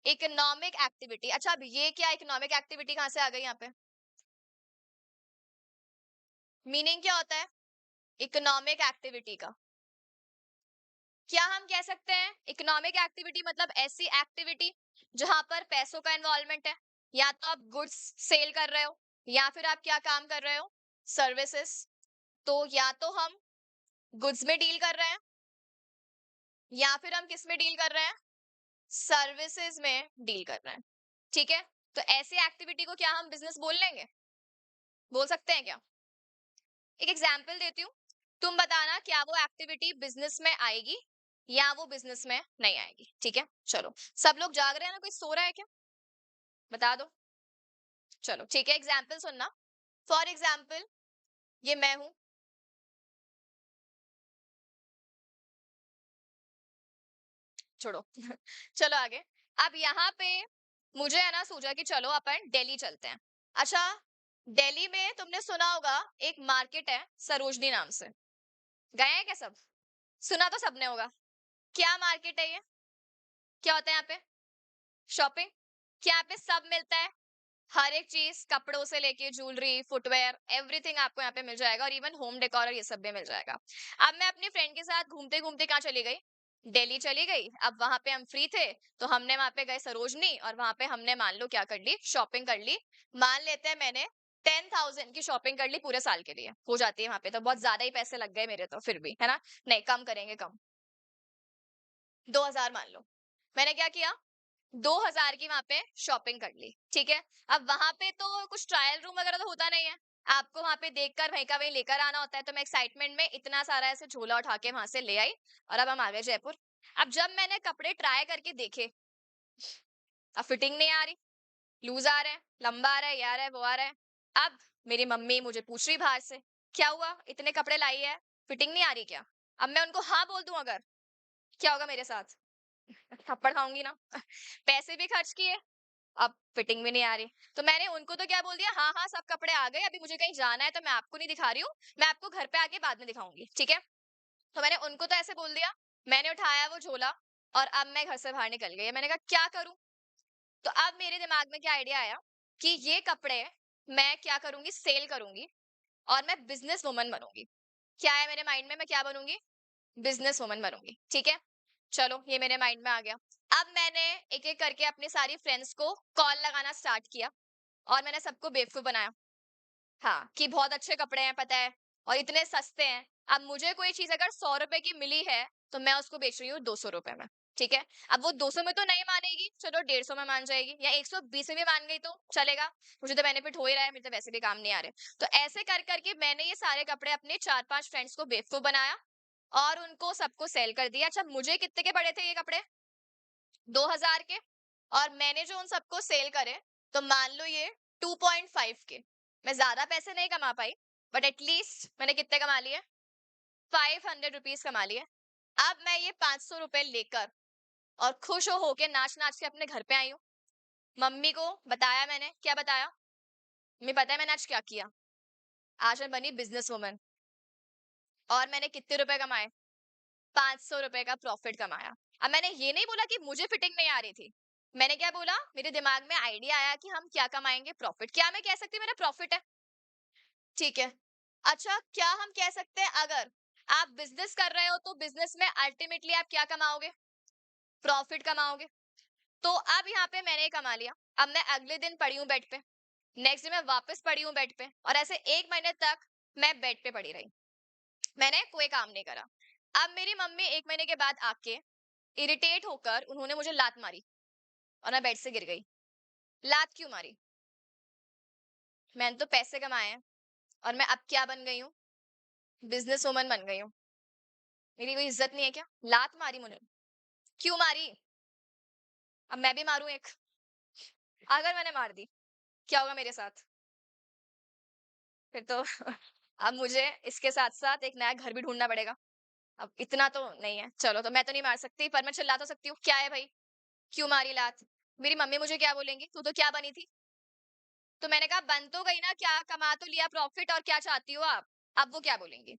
इकोनॉमिक एक्टिविटी। अच्छा, अब ये क्या इकोनॉमिक एक्टिविटी कहाँ से आ गई यहाँ पे? मीनिंग क्या होता है इकोनॉमिक एक्टिविटी का? क्या हम कह सकते हैं इकोनॉमिक एक्टिविटी मतलब ऐसी एक्टिविटी जहां पर पैसों का इन्वॉल्वमेंट है? या तो आप गुड्स सेल कर रहे हो, या फिर आप क्या काम कर रहे हो, सर्विसेज। तो या तो हम गुड्स में डील कर रहे हैं, या फिर हम किस में डील कर रहे हैं, सर्विसेज में डील कर रहे हैं। ठीक है, तो ऐसी एक्टिविटी को क्या हम बिजनेस बोल लेंगे? बोल सकते हैं क्या? एक एग्जाम्पल देती हूँ, तुम बताना क्या वो एक्टिविटी बिजनेस में आएगी या वो बिजनेस में नहीं आएगी। ठीक है, चलो। सब लोग जाग रहे हैं ना, कोई सो रहा है क्या? बता दो। चलो ठीक है, एग्जाम्पल सुनना। फॉर एग्जाम्पल, ये मैं हूं। छोड़ो चलो आगे। अब यहाँ पे मुझे है ना सूझा कि चलो अपन दिल्ली चलते हैं। अच्छा, दिल्ली में तुमने सुना होगा एक मार्केट है सरोजनी नाम से। गए हैं क्या सब? सुना तो सबने होगा। क्या मार्केट है ये? क्या होता है यहाँ पे? शॉपिंग। क्या यहाँ पे सब मिलता है? हर एक चीज, कपड़ों से लेके ज्वेलरी, फुटवेयर, एवरीथिंग आपको यहाँ पे मिल जाएगा, और इवन होम डेकोर ये सब भी मिल जाएगा। अब मैं अपनी फ्रेंड के साथ घूमते घूमते कहाँ चली गई? दिल्ली चली गई। अब वहां पे हम फ्री थे, तो हमने वहां पे गए सरोजनी, और वहां पे हमने मान लो क्या कर ली, शॉपिंग कर ली। मान लेते हैं मैंने 10,000 की शॉपिंग कर ली पूरे साल के लिए। हो जाती है वहां पे तो बहुत ज्यादा ही पैसे लग गए मेरे तो, फिर भी है ना। नहीं, कम करेंगे, कम। 2,000 मान लो। मैंने क्या किया, 2,000 की वहां पे शॉपिंग कर ली। ठीक है, अब वहां पे तो कुछ ट्रायल रूम वगैरह तो होता नहीं है, आपको वहां पे देखकर वहीं का वहीं लेकर आना होता है। तो मैं एक्साइटमेंट में इतना सारा ऐसे झोला उठा के वहां से ले आई, और अब हम आ गए जयपुर। अब जब मैंने कपड़े ट्राई करके देखे, अब फिटिंग नहीं आ रही, लूज आ रहा है, लंबा आ रहा है, ये आ रहा है, वो आ रहा है। अब मेरी मम्मी मुझे पूछ रही बाहर से, क्या हुआ, इतने कपड़े लाई है, फिटिंग नहीं आ रही क्या? अब मैं उनको हाँ बोल दूं अगर, क्या होगा मेरे साथ? थप्पड़ खाऊंगी ना पैसे भी खर्च किए, अब फिटिंग भी नहीं आ रही। तो मैंने उनको तो क्या बोल दिया, हाँ हाँ सब कपड़े आ गए, अभी मुझे कहीं जाना है तो मैं आपको नहीं दिखा रही हूँ, मैं आपको घर पे आके बाद में दिखाऊंगी। ठीक है, तो मैंने उनको तो ऐसे बोल दिया। मैंने उठाया वो झोला, और अब मैं घर से बाहर निकल गई। मैंने कहा क्या करूं? तो अब मेरे दिमाग में क्या आइडिया आया कि ये कपड़े मैं क्या करूंगी, सेल करूंगी, और मैं बिजनेस वुमन बनूंगी। क्या है मेरे माइंड में, मैं क्या बनूंगी, बिजनेस वुमन बनूंगी। ठीक है, चलो ये मेरे माइंड में आ गया। अब मैंने एक एक करके अपने सारी फ्रेंड्स को कॉल लगाना स्टार्ट किया, और मैंने सबको बेवकूफ बनाया। हाँ, कि बहुत अच्छे कपड़े हैं पता है, और इतने सस्ते हैं। अब मुझे कोई चीज अगर 100 रुपए की मिली है, तो मैं उसको बेच रही हूँ 200 रुपए में। ठीक है, अब वो 200 में तो नहीं मानेगी, चलो 150 में मान जाएगी, या 120 में भी मान गई तो चलेगा। मुझे तो बेनिफिट हो ही रहा है, मेरे तो वैसे भी काम नहीं आ रहे। तो ऐसे कर करके मैंने ये सारे कपड़े अपने 4-5 फ्रेंड्स को बेवकूफ बनाया, और उनको सबको सेल कर दिया। अच्छा, मुझे कितने के पड़े थे ये कपड़े? 2,000 के। और मैंने जो उन सबको सेल करे, तो मान लो ये 2.5 के। मैं ज्यादा पैसे नहीं कमा पाई, बट एटलीस्ट मैंने कितने कमा लिए, 500 रुपीज कमा लिए। अब मैं ये 500 रुपए लेकर और खुश हो होके नाच नाच के अपने घर पे आई हूँ। मम्मी को बताया, मैंने क्या बताया, मम्मी पता है मैंने आज क्या किया? आज मैं बनी बिजनेस वुमन, और मैंने कितने रुपए कमाए, 500 रुपए का प्रॉफिट कमाया। अब मैंने ये नहीं बोला कि मुझे फिटिंग नहीं आ रही थी, मैंने क्या बोला, मेरे दिमाग में आइडिया आया कि हम क्या कमाएंगे, प्रॉफिट। क्या मैं कह सकती हूँ मेरा प्रॉफिट है? ठीक है। अच्छा, क्या हम कह सकते हैं अगर आप बिजनेस कर रहे हो, तो बिजनेस में अल्टीमेटली आप क्या कमाओगे, प्रॉफिट कमाओगे। तो अब यहाँ पे मैंने कमा लिया। अब मैं अगले दिन पड़ी हूँ बेड पे, नेक्स्ट डे मैं वापस पड़ी हूँ बेड पे, और ऐसे 1 महीने तक मैं बेड पे पड़ी रही, मैंने कोई काम नहीं करा। अब मेरी मम्मी 1 महीने के बाद आके इरिटेट होकर उन्होंने मुझे लात मारी, और मैं बेड से गिर गई। लात क्यों मारी? मैंने तो पैसे कमाए हैं, और मैं अब क्या बन गई हूँ, बिजनेस वुमन बन गई हूँ। मेरी कोई इज्जत नहीं है क्या? लात मारी मुझे, क्यों मारी? अब मैं भी मारूं एक? अगर मैंने मार दी, क्या होगा मेरे साथ? फिर तो अब मुझे इसके साथ साथ एक नया घर भी ढूंढना पड़ेगा। अब इतना तो नहीं है, चलो तो मैं तो नहीं मार सकती, पर मैं चिल्ला तो सकती हूँ, क्या है भाई, क्यों मारी लात? मेरी मम्मी मुझे क्या बोलेंगी, तू तो क्या बनी थी? तो मैंने कहा बन तो गई ना, क्या कमा तो लिया प्रॉफिट, और क्या चाहती हो आप? अब वो क्या बोलेंगी?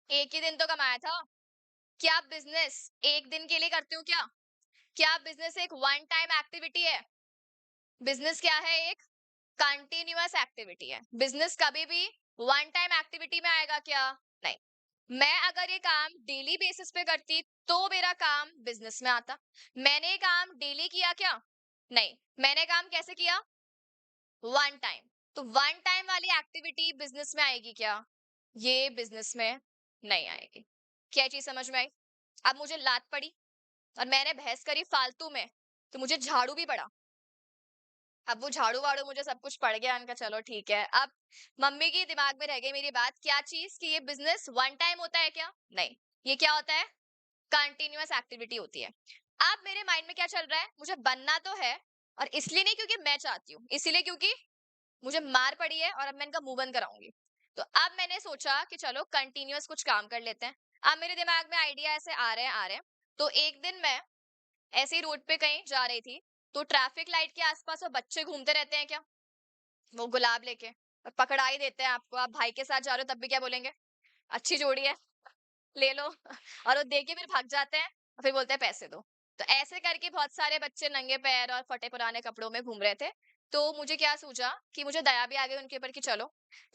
एक ही दिन तो कमाया था। क्या आप बिजनेस एक दिन के लिए करते हो क्या? क्या बिजनेस एक वन टाइम एक्टिविटी है? बिजनेस क्या है? एक कंटिन्यूअस एक्टिविटी है। बिजनेस कभी भी वन टाइम एक्टिविटी में आएगा क्या? नहीं। मैं अगर ये काम डेली बेसिस पे करती तो मेरा काम बिजनेस में आता। मैंने ये काम डेली किया क्या? नहीं। मैंने काम कैसे किया? One time. तो वन टाइम वाली एक्टिविटी बिजनेस में आएगी क्या? ये बिजनेस में नहीं आएगी। क्या चीज समझ में आई? अब मुझे लात पड़ी और मैंने बहस करी फालतू में, तो मुझे झाड़ू भी पड़ा। अब वो झाड़ू वाड़ू मुझे सब कुछ पड़ गया, उनका चलो ठीक है। अब मम्मी की दिमाग में रह गई मेरी बात, क्या चीज कि ये बिजनेस वन टाइम होता है क्या? नहीं। ये क्या होता है? कंटिन्यूअस एक्टिविटी होती है। अब मेरे माइंड में क्या चल रहा है? मुझे बनना तो है, और इसलिए नहीं क्योंकि मैं चाहती हूँ, इसीलिए क्योंकि मुझे मार पड़ी है और अब मैं इनका मुंह बंद कराऊंगी। तो अब मैंने सोचा कि चलो कंटिन्यूअस कुछ काम कर लेते हैं। अब मेरे दिमाग में आइडिया ऐसे आ रहे हैं। तो एक दिन मैं ऐसे ही रोड पे कहीं जा रही थी, तो ट्रैफिक लाइट के आसपास वो बच्चे घूमते रहते हैं क्या, वो गुलाब लेके, और पकड़ा ही देते हैं आपको। आप भाई के साथ जा रहे हो तब भी क्या बोलेंगे? अच्छी जोड़ी है, ले लो। और वो दे के फिर भाग जाते हैं और फिर बोलते हैं पैसे दो। तो ऐसे करके बहुत सारे बच्चे नंगे पैर और फटे पुराने कपड़ों में घूम रहे थे। तो मुझे क्या सूझा कि मुझे दया भी आ गई उनके ऊपर कि चलो।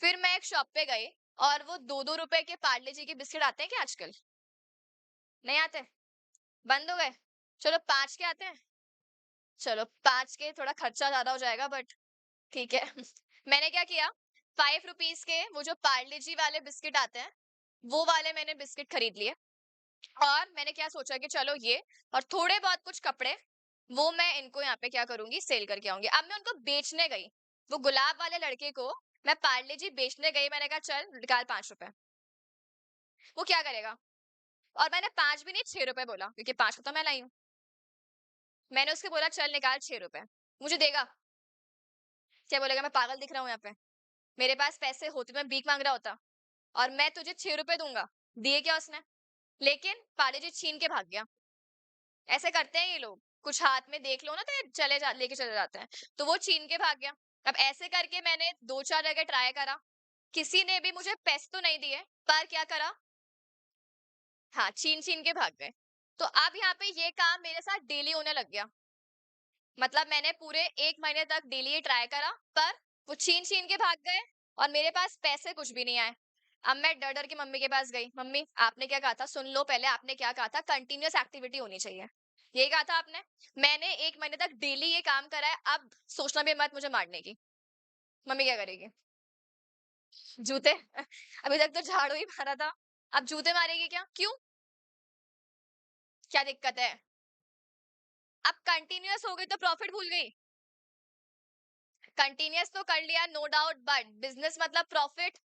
फिर मैं एक शॉप पे गई, और वो 2-2 रुपए के पार्ले जी के बिस्किट आते हैं क्या आजकल? नहीं आते? बंद हो गए? चलो 5 के आते हैं। चलो 5 के थोड़ा खर्चा ज्यादा हो जाएगा, बट ठीक है। मैंने क्या किया, 5 रुपीज के वो जो पार्ले जी वाले बिस्किट आते हैं, वो वाले मैंने बिस्किट खरीद लिए। और मैंने क्या सोचा कि चलो ये, और थोड़े बहुत कुछ कपड़े, वो मैं इनको यहाँ पे क्या करूंगी, सेल करके आऊंगी। अब मैं उनको बेचने गई, वो गुलाब वाले लड़के को मैं पार्ले जी बेचने गई। मैंने कहा चल निकाल 5 रुपए। वो क्या करेगा? और मैंने 5 भी नहीं 6 रुपए बोला, क्योंकि 5 तो मैं लाई हूँ। मैंने उसके बोला चल निकाल 6 रुपए। मुझे देगा? क्या बोलेगा, मैं पागल दिख रहा हूँ यहाँ पे? मेरे पास पैसे होते तो मैं भीख मांग रहा होता, और मैं तुझे 6 रुपए दूंगा। दिए क्या उसने? लेकिन पार्ले जी छीन के भाग गया। ऐसे करते हैं ये लोग, कुछ हाथ में देख लो ना तो ये लेके चले जाते हैं। तो वो छीन के भाग गया। अब ऐसे करके मैंने 2-4 जगह ट्राई करा, किसी ने भी मुझे पैसे तो नहीं दिए, पर क्या करा, हाँ छीन छीन के भाग गए। तो अब यहाँ पे ये काम मेरे साथ डेली होने लग गया। मतलब मैंने पूरे 1 महीने तक डेली ये ट्राई करा, पर वो छीन छीन के भाग गए, और मेरे पास पैसे कुछ भी नहीं आए। अब मैं डर डर के मम्मी के पास गई, मम्मी आपने क्या कहा था, सुन लो पहले, आपने क्या कहा था, कंटिन्यूअस एक्टिविटी होनी चाहिए, ये कहा था आपने। मैंने 1 महीने तक डेली ये काम करा है, अब सोचना भी मत मुझे मारने की। मम्मी क्या करेगी? जूते। अभी तक तो झाड़ू ही मारा था, अब जूते मारेगी क्या? क्यों? क्या दिक्कत है? अब कंटिन्यूअस हो गई तो प्रॉफिट भूल गई? कंटिन्यूअस तो कर लिया नो डाउट, बट बिजनेस मतलब प्रॉफिट।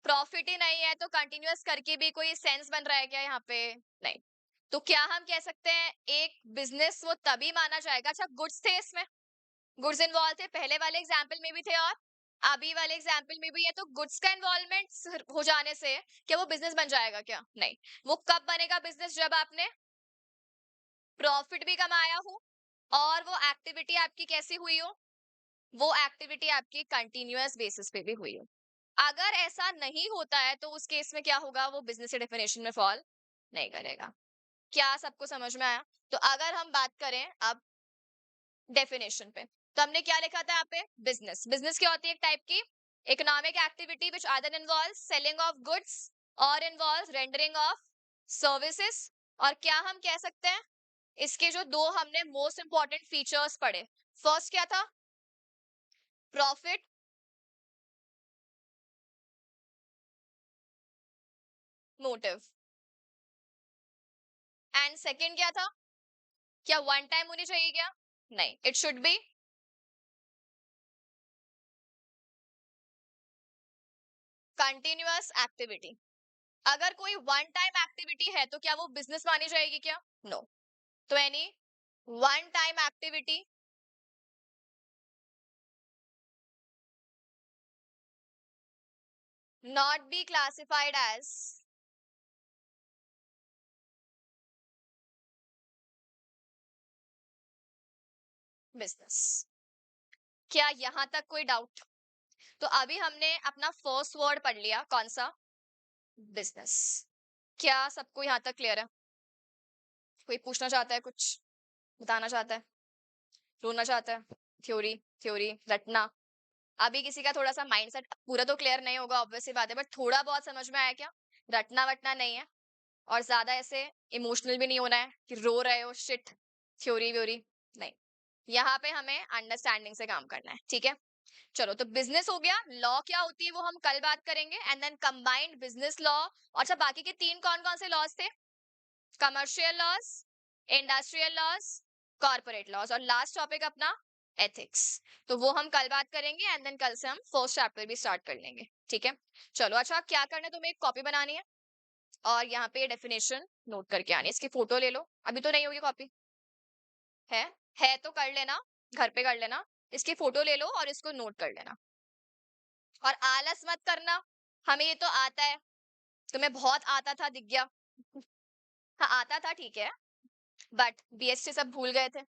प्रॉफिट ही नहीं है तो कंटिन्यूअस करके भी कोई सेंस बन रहा है क्या यहाँ पे? नहीं। तो क्या हम कह सकते हैं एक बिजनेस वो तभी माना जाएगा, अच्छा गुड्स थे इसमें, गुड्स इन्वॉल्व थे पहले वाले एग्जाम्पल में भी थे, और अभी वाले एग्जाम्पल में भी है, तो गुड्स का इन्वॉल्वमेंट हो जाने से क्या वो बिजनेस बन जाएगा क्या? नहीं। वो कब बनेगा बिजनेस? जब आपने प्रॉफिट भी कमाया हो, और वो एक्टिविटी आपकी कैसी हुई हो, वो एक्टिविटी आपकी कंटिन्यूअस बेसिस पे भी हुई हो। अगर ऐसा नहीं होता है तो उस केस में क्या होगा, वो बिजनेस के डेफिनेशन में फॉल नहीं करेगा। क्या सबको समझ में आया? तो अगर हम बात करें अब डेफिनेशन पे, तो हमने क्या लिखा था यहाँ पे, बिजनेस। बिजनेस क्या होती है? एक टाइप की economic activity which either involve selling of goods और इन्वॉल्व रेंडरिंग ऑफ सर्विसेज। और क्या हम कह सकते हैं, इसके जो दो हमने मोस्ट इंपॉर्टेंट फीचर्स पढ़े, फर्स्ट क्या था, प्रॉफिट, मोटिव, एंड सेकंड क्या था, क्या वन टाइम होनी चाहिए क्या? नहीं, it should be continuous activity. अगर कोई वन टाइम एक्टिविटी है तो क्या वो बिजनेस मानी जाएगी क्या? नो। तो any one time activity not be classified as business. क्या यहाँ तक कोई डाउट? तो अभी हमने अपना फर्स्ट वर्ड पढ़ लिया, कौन सा? बिजनेस। क्या सबको यहाँ तक क्लियर है? कोई पूछना चाहता है, कुछ बताना चाहता है, रोना चाहता है? थ्योरी, थ्योरी रटना। अभी किसी का थोड़ा सा माइंडसेट पूरा तो क्लियर नहीं होगा, ऑब्वियसली बात है, बट थोड़ा बहुत समझ में आया क्या? रटना वटना नहीं है, और ज्यादा ऐसे इमोशनल भी नहीं होना है कि रो रहे हो, शिट, थ्योरी व्योरी नहीं। यहाँ पे हमें अंडरस्टैंडिंग से काम करना है, ठीक है? चलो, तो बिजनेस हो गया। लॉ क्या होती है वो हम कल बात करेंगे, and then combined business law. और अच्छा, बाकी के तीन कौन कौन से लॉज थे? Commercial laws, industrial laws, corporate laws, और लास्ट टॉपिक अपना एथिक्स। तो वो हम कल बात करेंगे, एंड देन कल से हम फर्स्ट चैप्टर भी स्टार्ट कर लेंगे, ठीक है? चलो, अच्छा क्या करना है, तुम्हें एक कॉपी बनानी है और यहाँ पे डेफिनेशन नोट करके आनी है। इसकी फोटो ले लो, अभी तो नहीं होगी कॉपी। है है तो कर लेना, घर पे कर लेना। इसकी फोटो ले लो और इसको नोट कर लेना। और आलस मत करना, हमें ये तो आता है, तुम्हें बहुत आता था, दिख गया। हाँ, आता था, ठीक है, बट बीएसटी सब भूल गए थे।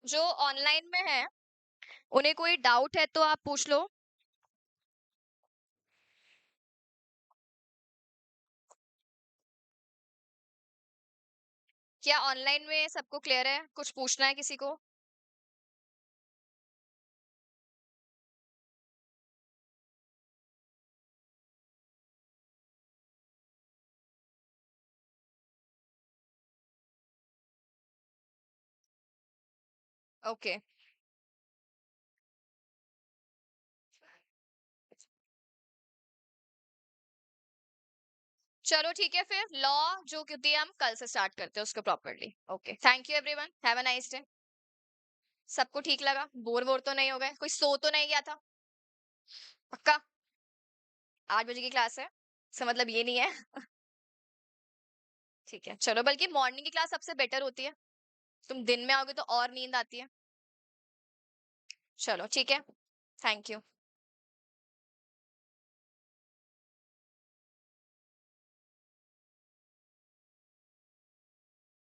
जो ऑनलाइन में है, उन्हें कोई डाउट है तो आप पूछ लो। क्या ऑनलाइन में सबको क्लियर है? कुछ पूछना है किसी को? ओके, चलो ठीक है, फिर लॉ जो क्योंकि हम कल से स्टार्ट करते हैं उसको properly. Okay, thank you everyone, have a nice day. सबको ठीक लगा? बोर वोर तो नहीं हो गए? कोई सो तो नहीं गया था? पक्का? 8 बजे की क्लास है, इसका मतलब ये नहीं है। ठीक है, चलो, बल्कि मॉर्निंग की क्लास सबसे बेटर होती है, तुम दिन में आओगे तो और नींद आती है। चलो ठीक है, थैंक यू।